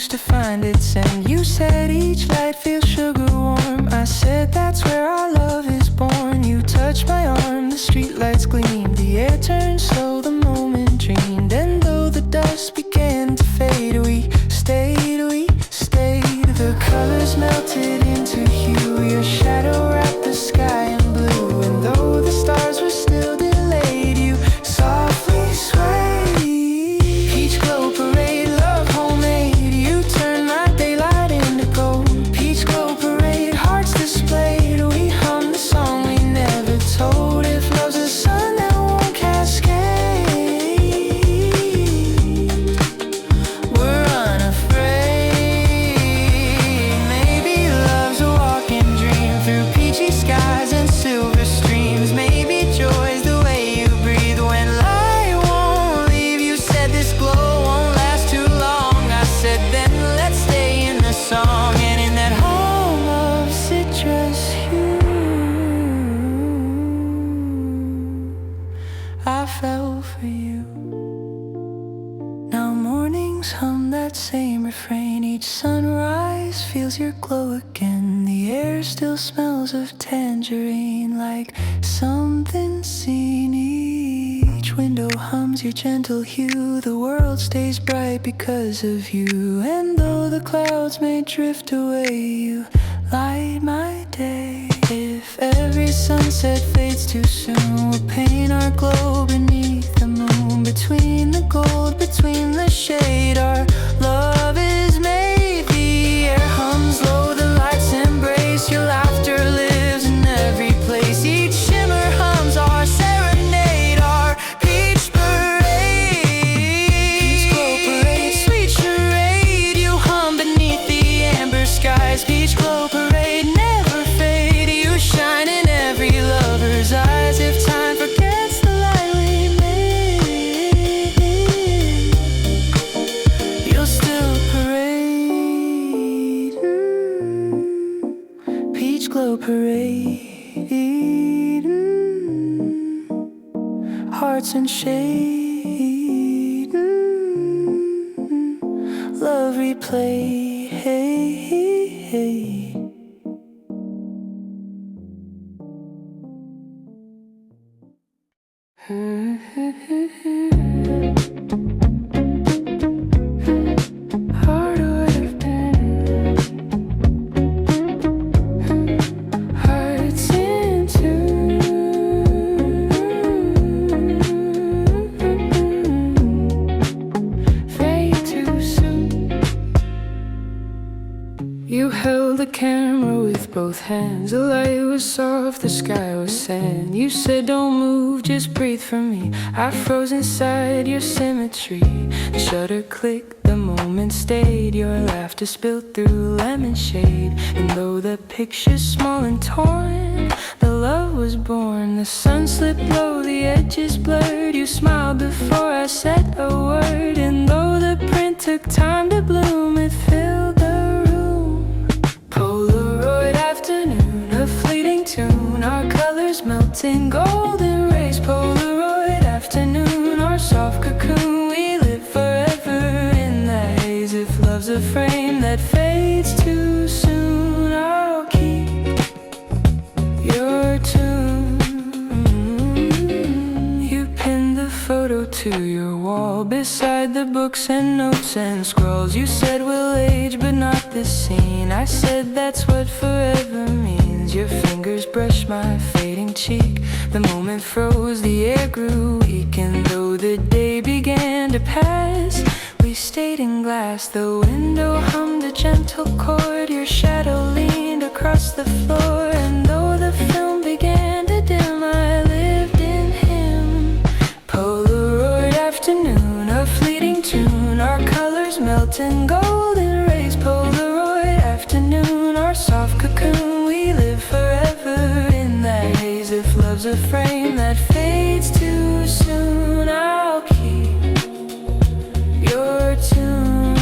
used to find its end. You said each light feels sugar warm. I said that's where our love is born. You touched my arm, the streetlights gleamed. The air turned slow, the moment dreamed. And though the dust began to fade, we stayed. The colors melted into hue. Your shadow wrapped the sky in blue. And though the stars were still delayed, you softly swayed. Peach glow parade, love homemade. You turned my daylight into gold. Peach glow parade, hearts displayed. We hummed the song we never told. If love's a sun that won't cascade, we're unafraid. Maybe love's a walking dream through peachy skies and silver streams. Maybe joy's the way you breathe when light won't leave. You said this glow won't last too long. I said then let's stay in the song. And in that home of citrus hue, I fell for you. Now mornings hum that same refrain. Each sunrise feels your glow again. The air still smells of tangerine, like something seen. Each window hums your gentle hue. The world stays bright because of you. And though the clouds may drift away, you light my day. If every sunset fades too soon, we'll paint our glow beneath the moon. Between the gold, between the shade, our love is made. The air hums low, the lights embrace. Your laughter lives in every place. Each shimmer hums our serenade, our peach parade. Peach glow parade, sweet charade. You hum beneath the amber skies. Peach glow parade, never fade. You shine in every lover's eyes. If time forgets the light we made, you'll still parade. Peach glow parade. Hearts in shade. Love replay. Heart would have been hearts in tune. Fade too soon. You held the camera with both hands. The light was soft, the sky was sand. You said don't move, just breathe for me. I froze inside your symmetry. The shutter clicked, the moment stayed. Your laughter spilled through lemon shade. And though the picture's small and torn, the love was born. The sun slipped low, the edges blurred. You smiled before I said a word. And though the print took time to bloom, it filled the room. Polaroid afternoon, a fleeting tune. Our colors melt in golden rays. Polaroid afternoon, our soft cocoon. We live forever in the haze. If love's a frame that fades too soon, I'll keep your tune. You pinned the photo to your wall beside the books and notes and scrolls. You said we'll age but not the scene. I said that's what forever means. Your fingers brushed my fading cheek. The moment froze, the air grew weak. And though the day began to pass, we stayed in glass. The window hummed a gentle chord. Your shadow leaned across the floor. And though the film began to dim, I lived in him. Polaroid afternoon, a fleeting tune. Our colors melt in golden rays. Polaroid afternoon, our soft cocoon. We live forever in that haze. If love's a frame that fades too soon, I'll keep your tune.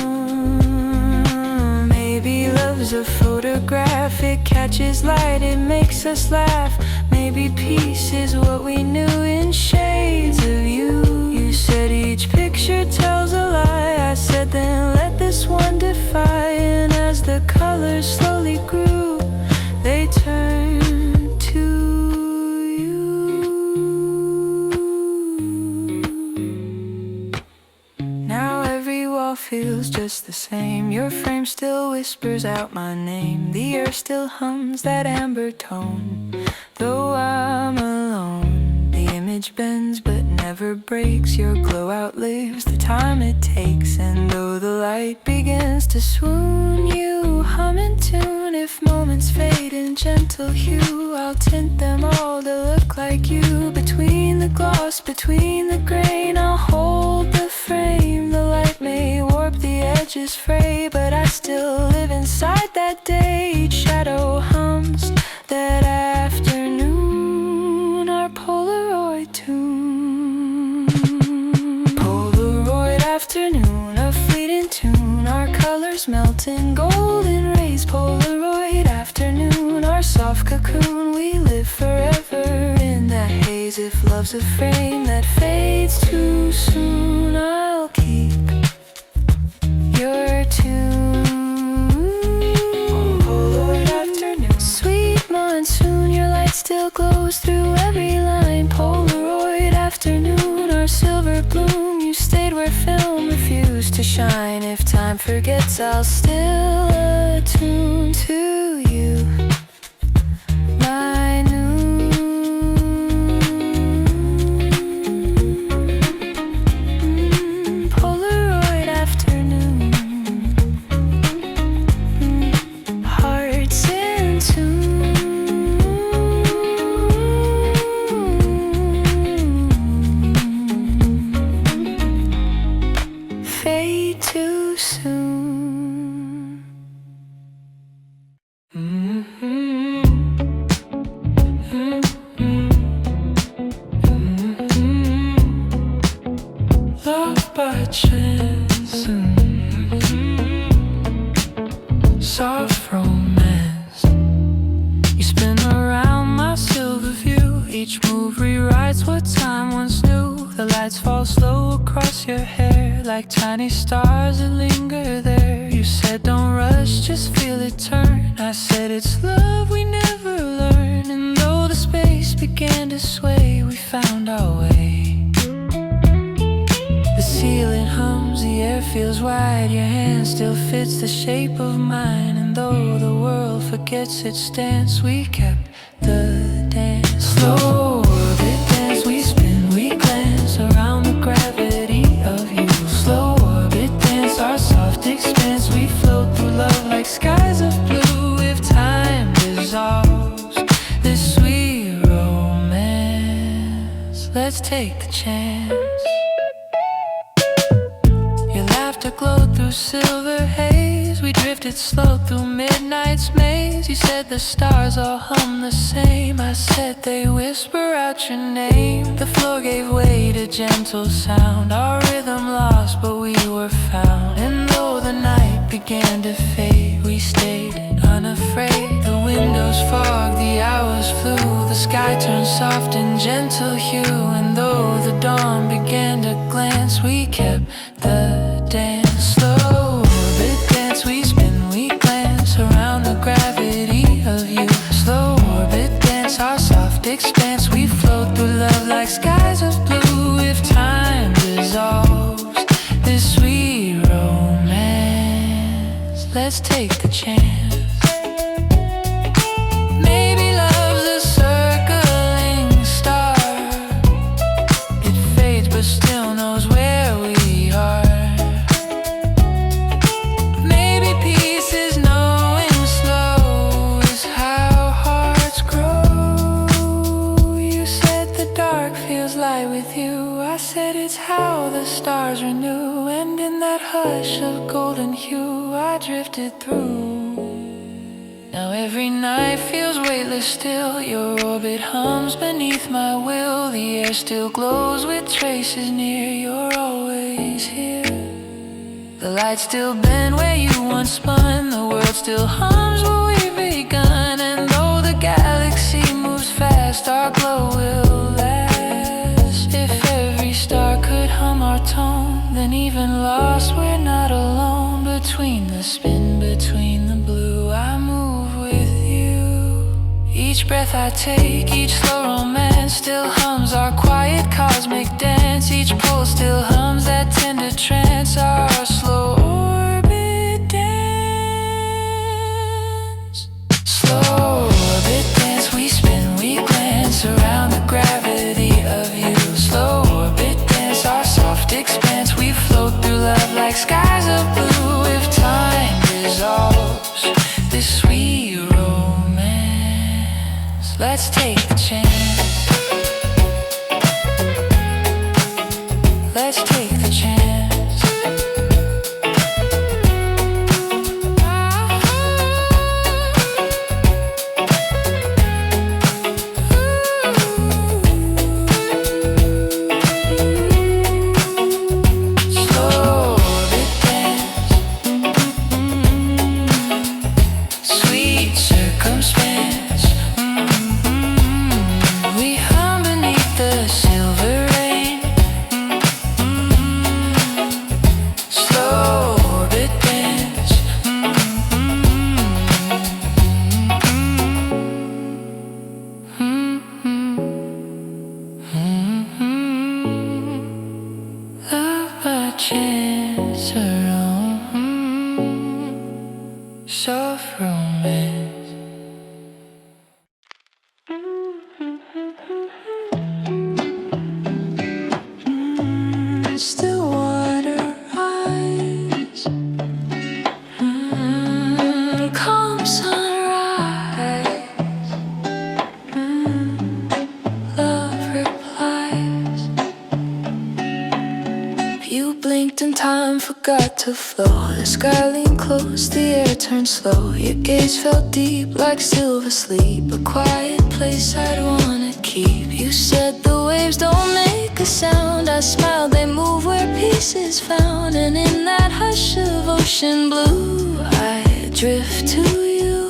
Maybe love's a photograph. It catches light, it makes us laugh. Maybe peace is what we knew in shades of you. You said each picture tells a lie. I said then let this one define feels just the same. Your frame still whispers out my name. The earth still hums that amber tone. Though I'm alone, the image bends but never breaks. Your glow outlives the time it takes. And though the light begins to swoon, you hum in tune. If moments fade in gentle hue, I'll tint them all to look like you. Between the gloss, between the grain, I'll hold the frame. The light may warp the edges fray, but I still live inside that day. Each shadow hums that afternoon, our Polaroid tune. Polaroid afternoon, a fleeting tune. Our colors melt in golden rays. Polaroid afternoon, our soft cocoon. We live forever in that haze. If love's a frame that fades too soon, I'll keep your tune. Polaroid afternoon, sweet monsoon. Your light still glows through every line. Polaroid afternoon, our silver bloom. You stayed where film refused to shine. If time forgets, I'll still attune to you. My noon, Polaroid afternoon, hearts in tune. Fade too soon. Love by chance, soft romance. You spin around my silver view. Each move rewrites what time once knew. The lights fall slow across your hair, like tiny stars that linger there. You said don't rush, just feel it turn. I said it's love we never learn. And though the space began to sway, we found our way. The ceiling hums, the air feels wide. Your hand still fits the shape of mine. And though the world forgets its stance, we kept the dance. Slow orbit dance, we spin, we glance around the gravity of you. Slow orbit dance, our soft expanse. We float through love like skies of blue. If time dissolves this sweet romance, let's take the chance. Your laughter glowed through silver haze. We drifted slow through midnight's maze. You said the stars all hum the same. I said they whisper out your name. The floor gave way to gentle sound. Our rhythm lost, but we were found. And though the night began to fade, we stayed unafraid. The windows fogged, the hours flew. The sky turned soft and gentle hue. And though the dawn began to glance, we kept the dance. Slow orbit dance, we spin, we glance around the gravity of you. Slow orbit dance, our soft expanse. We float through love like skies of blue. If time dissolves this sweet romance, let's take the chance. Maybe love's a circling star. It fades but still knows where we are. Maybe peace is knowing slow is how hearts grow. You said the dark feels light with you. I said it's how the stars renew. And in that hush of golden hue, I drifted through. Now every night feels weightless still. Your orbit hums beneath my will. The air still glows with traces near. You're always here. The lights still bend where you once spun. The world still hums what we've begun. And though the galaxy moves fast, our glow will last. If every star could hum our tone, then even lost we're not alone. Between the spin, between the blue, I move with you. Each breath I take, each slow romance still hums our quiet cosmic dance. Each pulse still hums that tender trance. Our slow soft romance. Stillwater eyes, calm sunrise, love replies. You blinked and time forgot to flow. The sky leaned close, the air turned slow. Your gaze felt deep like silver sleep, a quiet place I'd wanna keep. You said the waves don't make a sound. I smiled, they move where peace is found. And in that hush of ocean blue, I drift to you.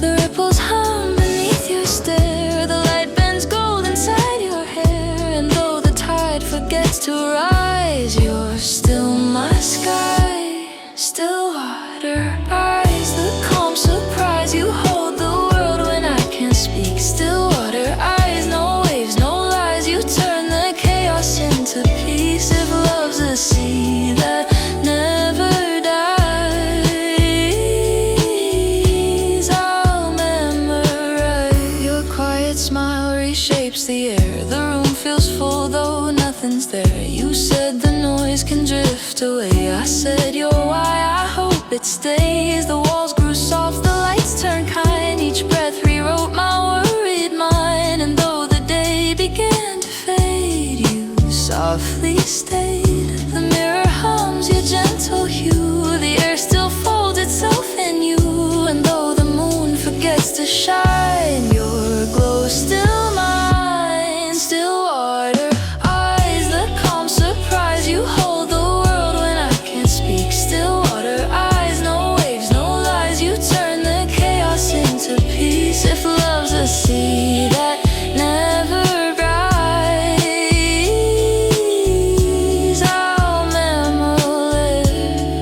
The ripples hum beneath your stare. The light bends gold inside your hair. And though the tide forgets to rise, you're still my sky. Stillwater eyes, the calm surprise. You hold the world when I can't speak. Stillwater eyes, no waves, no lies. You turn the chaos into peace. If love's a sea that never dies, I'll memorize. Your quiet smile reshapes the air. The room feels full though nothing's there. You said the noise can drift away. I said you're why I hope it stays. The walls grew soft, the lights turned kind. Each breath rewrote my worried mind. And though the day began to fade, you softly stayed. The mirror hums your gentle hue. The air still folds itself in you. And though the moon forgets to shine, your glow still mine. Stillwater eyes, the calm surprise. You hold the world when I can't speak. Stillwater eyes, no waves, no lies. You turn the chaos into peace. If love's a sea that never rise, I'll memorize.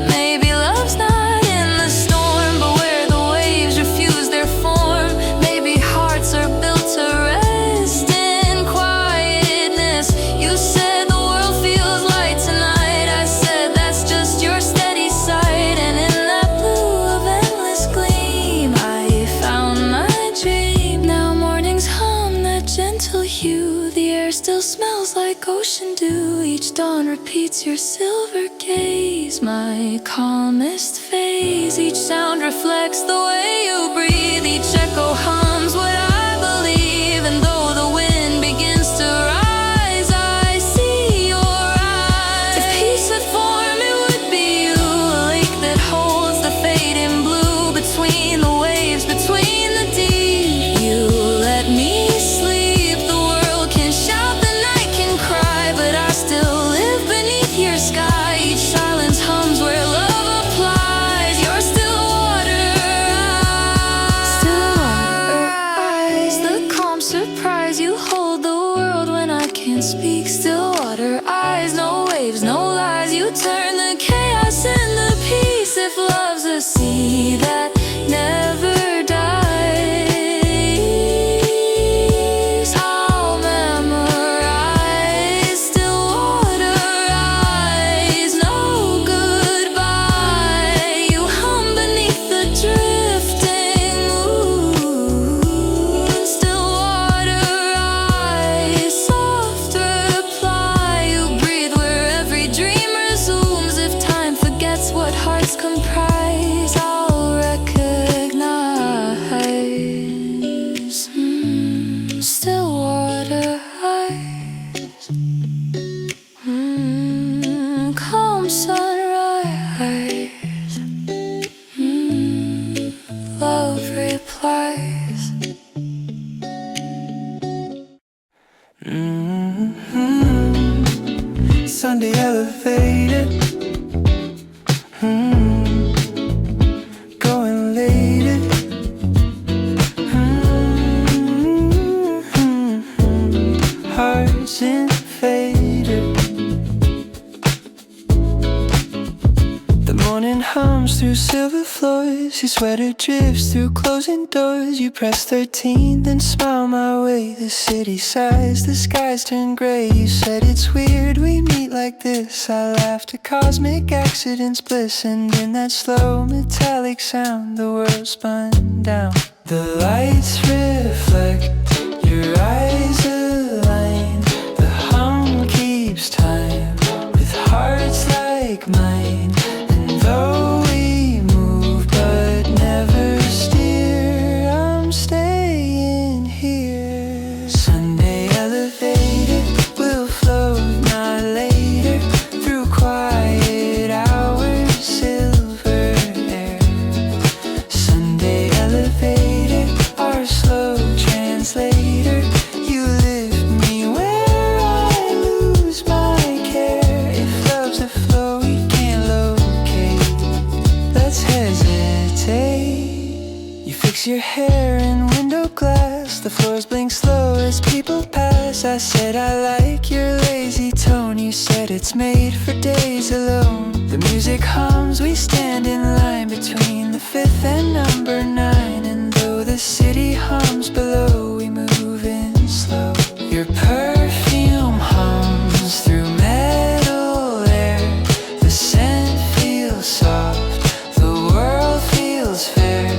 Maybe love's not in the storm, but where the waves refuse their form. Maybe hearts are built to rest in quietness. You said the world feels light tonight. I said that's just your steady sight. And in that blue of endless gleam, I found my dream. Now mornings hum that gentle hue. The air still smells like ocean dew. Each dawn repeats your silver gaze, my calmest phase. Each sound reflects the way you breathe. Each echo hums what I believe. And though the wind begins to rise, I see your eyes. If peace had form, it would be you. A lake that holds the fading blue between the waves, between the deep. You let me sleep. The world can shout, the night can cry, but I still live beneath your sky. Each silence hums where love applies. You're Stillwater eyes. Stillwater eyes, the calm surprise. You hold the world when I can't speak. Stillwater eyes, no waves, no lies. You turn the chaos into peace. If love's a sea that never dies, I'll memorize. Stillwater eyes, no goodbye. You hum beneath the drifting moon. Stillwater eyes, soft reply. You breathe where every dream resumes. If time forgets what hearts comprise, I'll recognize. Stillwater eyes, calm sunrise, love replies. Sunday elevated, going late. Hearts in faded. The morning hums through silver floors. Your sweater drifts through closing doors. You press 13, then smile my way. The city sighs, the skies turn gray. You said it's weird we meet like this. I laughed at cosmic accidents, bliss. And in that slow metallic sound, the world spun down. The lights reflect, your eyes align. The hum keeps time with hearts like mine. And though we move but never steer, I'm staying here. Sunday elevator will float not later through quiet hours, silver air. Sunday elevator, our slow translator. You lift me where I lose my care. If love's a flow we can't locate, let's hesitate. You fix your hair in window glass. The floors blink slow as people pass. I said I like your lazy tone. You said it's made for days alone. The music hums, we stand in line between the 5th and number 9. And though the city hums below, we move in slow. Your perfume hums through metal air. The scent feels soft, the world feels fair.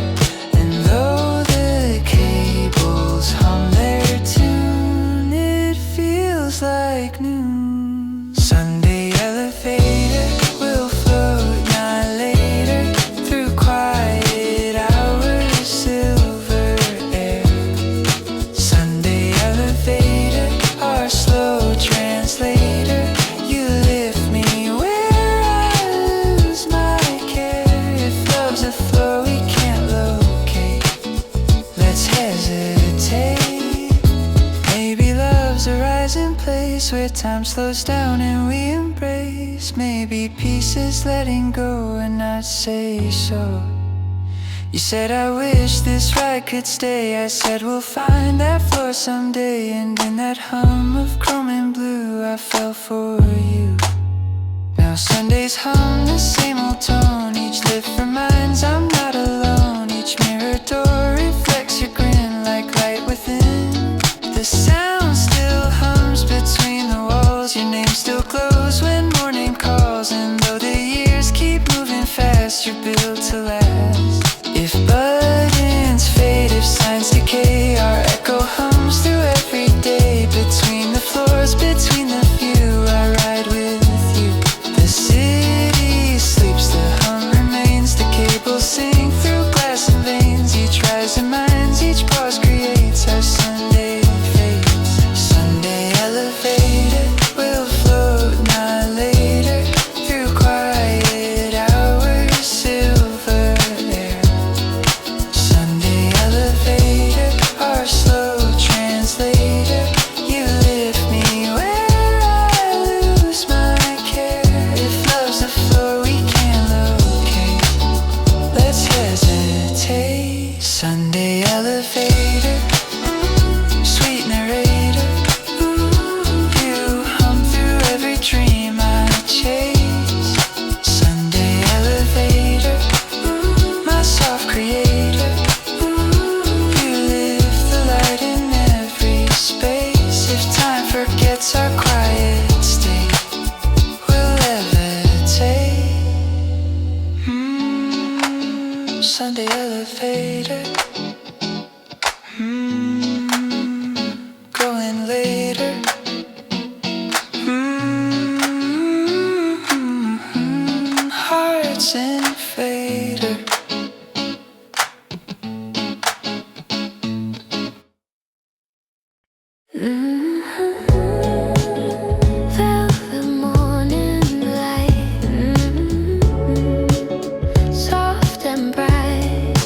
And though the cables hum their tune, it feels like noon. Sunday elevator will float not later through quiet hours, silver air. Sunday elevator, our slow translator. You lift me where I lose my care. If love's a flow we can't locate, let's hesitate. Maybe love's a rising place where time slows down and we embrace. Maybe peace is letting go and not say so. You said I wish this ride could stay. I said we'll find that floor someday. And in that hum of chrome and blue, I fell for you. Now Sundays hum the same old tone. Each lift reminds I'm not alone. Each mirror door reflects your grin like light within. The sound still hums between the walls. Your name still glows when morning calls. And though the years keep moving fast, you're built to last. If buttons fade, if signs decay, our echo hums through every day. Between the floors, between the few, I ride with you. The city sleeps, the hum remains. The cables sing through glass and veins. Each rise reminds, each pause creates our Sunday fades. Sunday elevator will float not later through quiet hours, silver air. Sunday elevator, our slow translator. You lift me where I lose my care. If love's a floor we can't locate, let's hesitate. Sunday elevator, sweet narrator. You hum through every dream I chase. Sunday elevator, my soft creator. You lift the light in every space. If time forgets our quiet state, we'll levitate. Sunday elevator, growing later. Hearts in fader. Velvet morning light, soft and bright.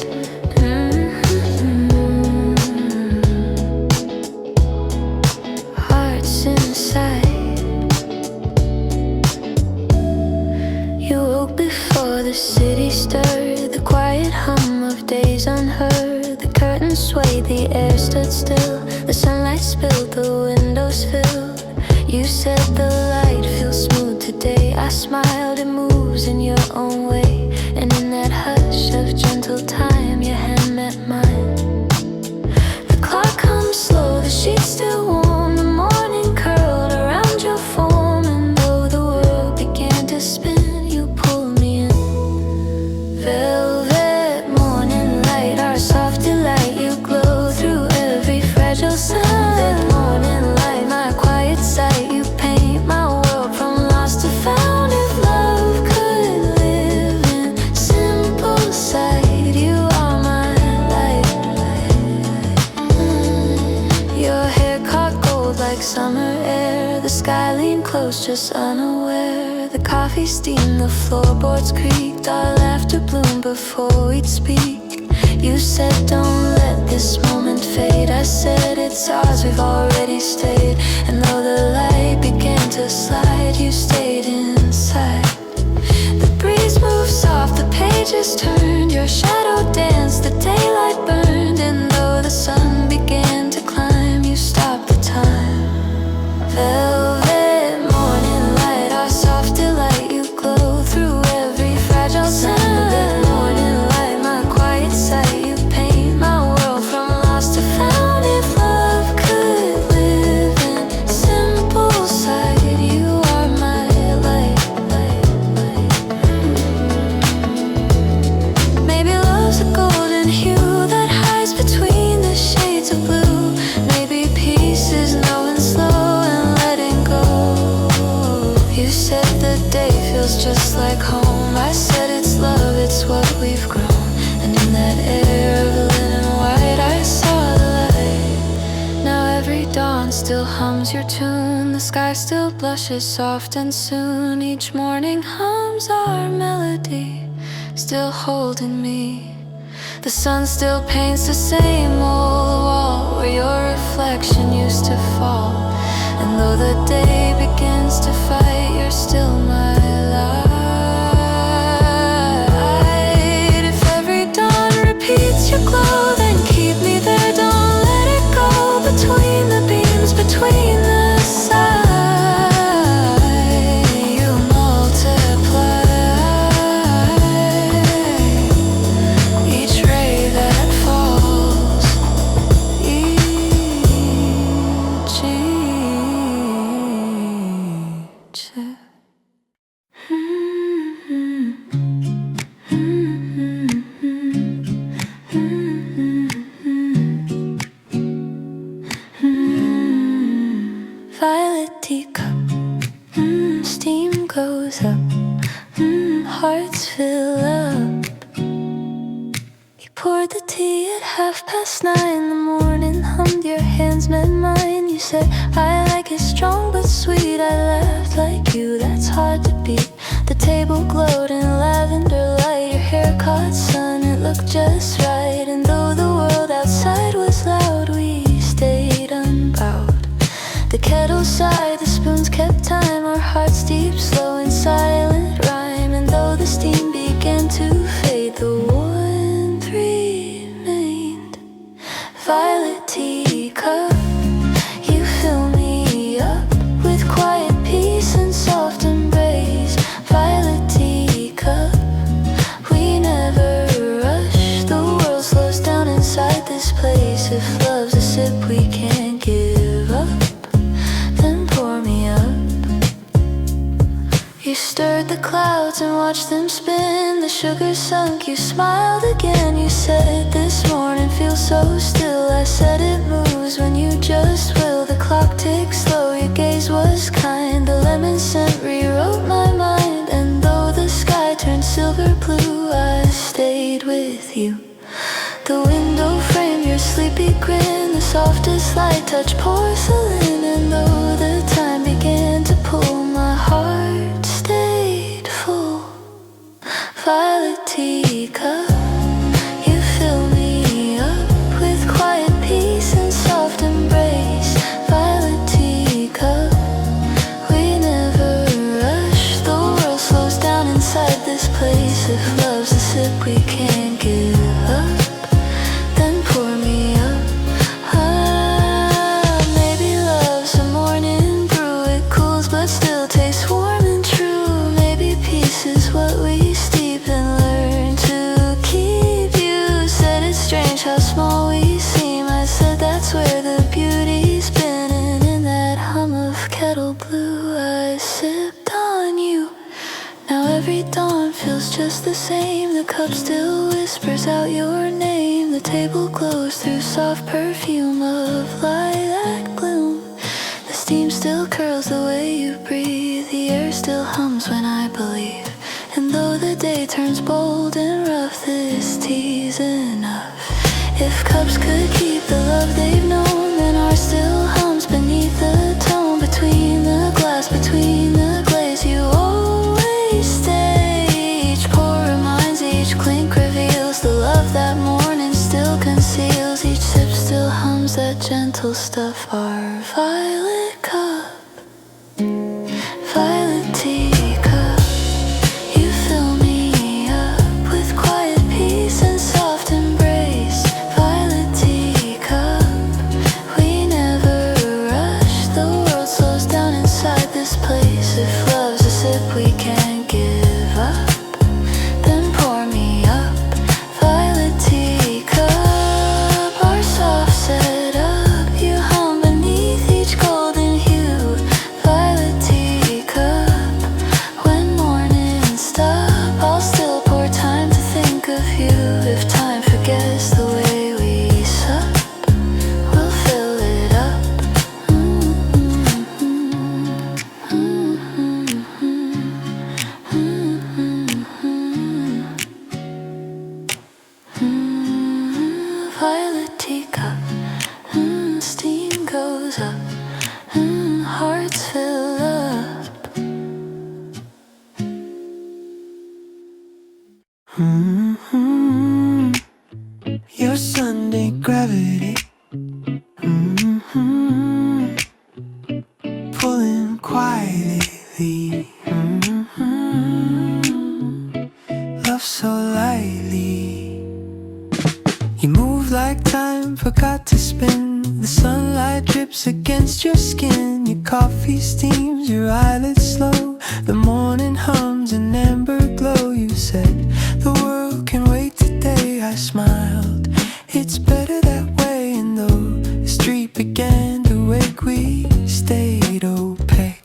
Hearts inside. You woke before the city stirred. The quiet hum of days unheard. The curtains swayed, the air stood still. The sunlight spilled, the windows filled. You said the light feels smooth today. I smiled, it moves in your own way. And summer air. The sky leaned close, just unaware. The coffee steamed, the floorboards creaked. Our laughter bloomed before we'd speak. You said don't let this moment fade. I said it's ours, we've already stayed. And though the light began to slide, you stayed inside. The breeze moved soft, the pages turned. Your shadow danced, the daylight burned. And though the sun began to climb, you stopped the time. Velvet morning light, our soft delight. You glow through every fragile sound. Velvet morning light, my quiet sight. You paint my world from lost to found. If love could live in simple sight, you are my light. Maybe love's a golden hue that hides between the shades of blue. Maybe peace is knowing slow and letting go. You said the day feels just like home. I said it's love, it's what we've grown. And in that air of linen white, I saw the light. Now every dawn still hums your tune. The sky still blushes soft and soon. Each morning hums our melody, still holding me. The sun still paints the same old wall where your reflection used to fall. And though the day begins to fight, you're still my light. If every dawn repeats your glow, then keep me there, don't let it go. Between the beams, between the sides, you multiply. Each ray that falls, Violet teacup, steam goes up, hearts fill up. You poured the tea at 9:30 in the morning, hummed, your hands met mine. You said, I like it strong but sweet. I laughed like you, that's hard to beat. The table glowed in lavender light. Your hair caught sun, it looked just right. And though the world outside was loud, we stayed unbowed. The kettle sighed, the spoons kept time. Our hearts deep, slow and silent rhyme. And though the steam began to fade, the warmth remained. Violet teacup, you fill me up with quiet peace and soft embrace. Violet teacup, we never rush. The world slows down inside this place. If love's a sip we can't give up, then pour me up. You stirred the clouds and watched them spin. The sugar sunk, you smiled again. You said this morning feels so still. I said it moves when you just will. The clock ticks slow, your gaze was kind. The lemon scent rewrote my mind. And though the sky turned silver blue, I stayed with you. The window framed your sleepy grin. The softest light touched porcelain. And though the time began to pull, my heart stayed full. Violet teacup, you fill me up with quiet peace and soft embrace. Violet teacup, we never rush. The world slows down inside this place. If love's a sip we can't give up, then pour me up. Maybe love's a morning brew. It cools but still tastes warm and true. Maybe peace is what we steep and learn to keep. You said it's strange how small we seem. I said that's where the beauty's been. And in that hum of kettle blue, I sipped on you. Now every dawn feels just the same. The cup still whispers out your name. The table glows through soft perfume of lilac gloom. The steam still curls the way you breathe. The air still hums when I believe. And though the day turns bold and rough, this tea's enough. If cups could keep the love they've known, then ours still hums beneath the tide. gentle stuff, our violet cup, violet teacup. You fill me up with quiet peace and soft embrace. Violet teacup, we never rush. The world slows down inside this place. If love's a sip we can't give up, then pour me up. Violet teacup, our soft setup. You hum beneath each golden hue. Violet teacup, when mornings stop, I'll still pour time to think of you. If time forgets the way we sup, we'll fill it up. Violet teacup, steam goes up, hearts fill up. Your Sunday gravity, pulling quietly, love so lightly. You move like time forgot to spin. The sunlight drips against your skin. Your coffee steams, your eyelids slow. The morning hums an amber glow. You said the world can wait today. I smiled, it's better that way. And though the street began to wake, we stayed opaque.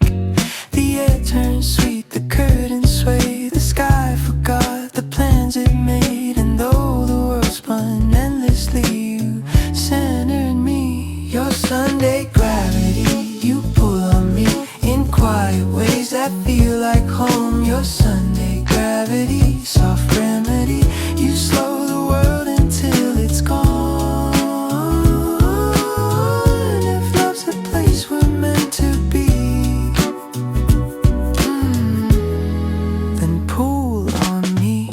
The air turned sweet, the curtains sway. The sky forgot the plans it made. And though the world spun endlessly, you centered me. Your Sunday gravity, you pull on me in quiet ways that feel like home. Your Sunday gravity, soft remedy. You slow the world until it's gone. If love's a place we're meant to be, then pull on me.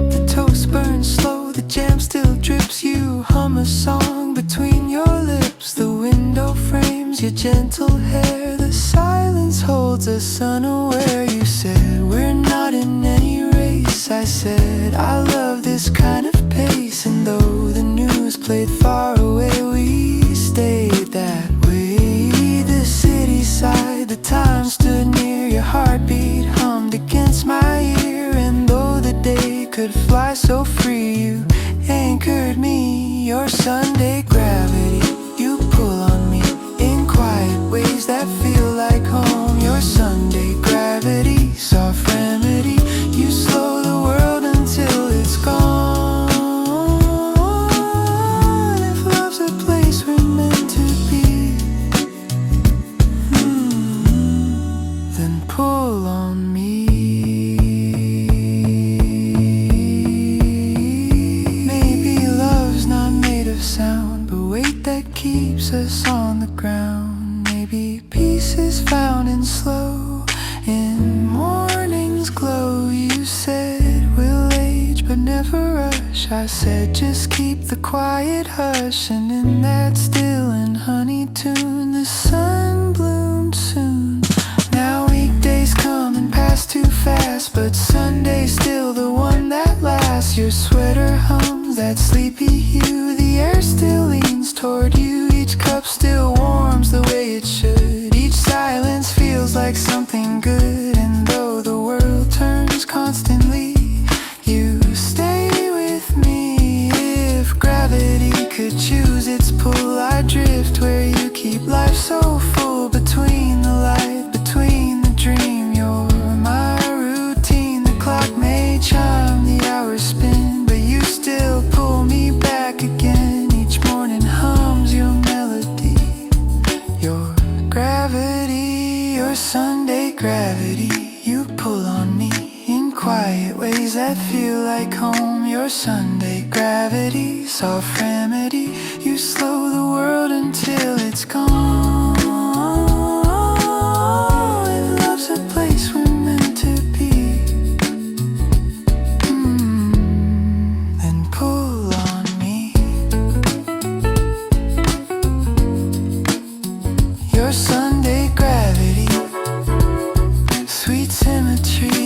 The toast burns slow, the jam still drips. You hum a song between your lips. The window frames your gentle hair. The silence holds us unaware. You said we're not in any race. I said I love this kind of pace. And though the news played far away, we stayed that way. The city sighed, the time stood near. Your heartbeat hummed against my ear. And though the day could fly so free, you anchored me. Your Sunday gravity, you pull on me in quiet ways that feel like home. Your Sunday gravity, soft remedy. You slow the world until it's gone. If love's a place we're meant to be, then pull on me. Maybe love's not made of sound, but weight that keeps us on the ground. Maybe peace is found in slow, in morning's glow. You said we'll age but never rush. I said just keep the quiet hush. And in that still and honey tune, the sun bloomed soon. Now weekdays come and pass too fast, but Sunday's still the one that lasts. Your sweater hums that sleepy hue. The air still leans toward you. Each cup still warms the way it should. Each silence feels like something good. And though the world turns constantly, you stay with me. If gravity could choose its pull, I'd drift where you keep life so full. Between the light, between the dream, you're my routine. The clock may chime, the hours spin, but you still pull me back again. Each morning hums your melody. Your gravity, your Sunday gravity. You pull on me in quiet ways that feel like home. Your Sunday gravity, soft remedy. You slow the world until it's gone. If love's a place we're meant to be, then pull Sweet symmetry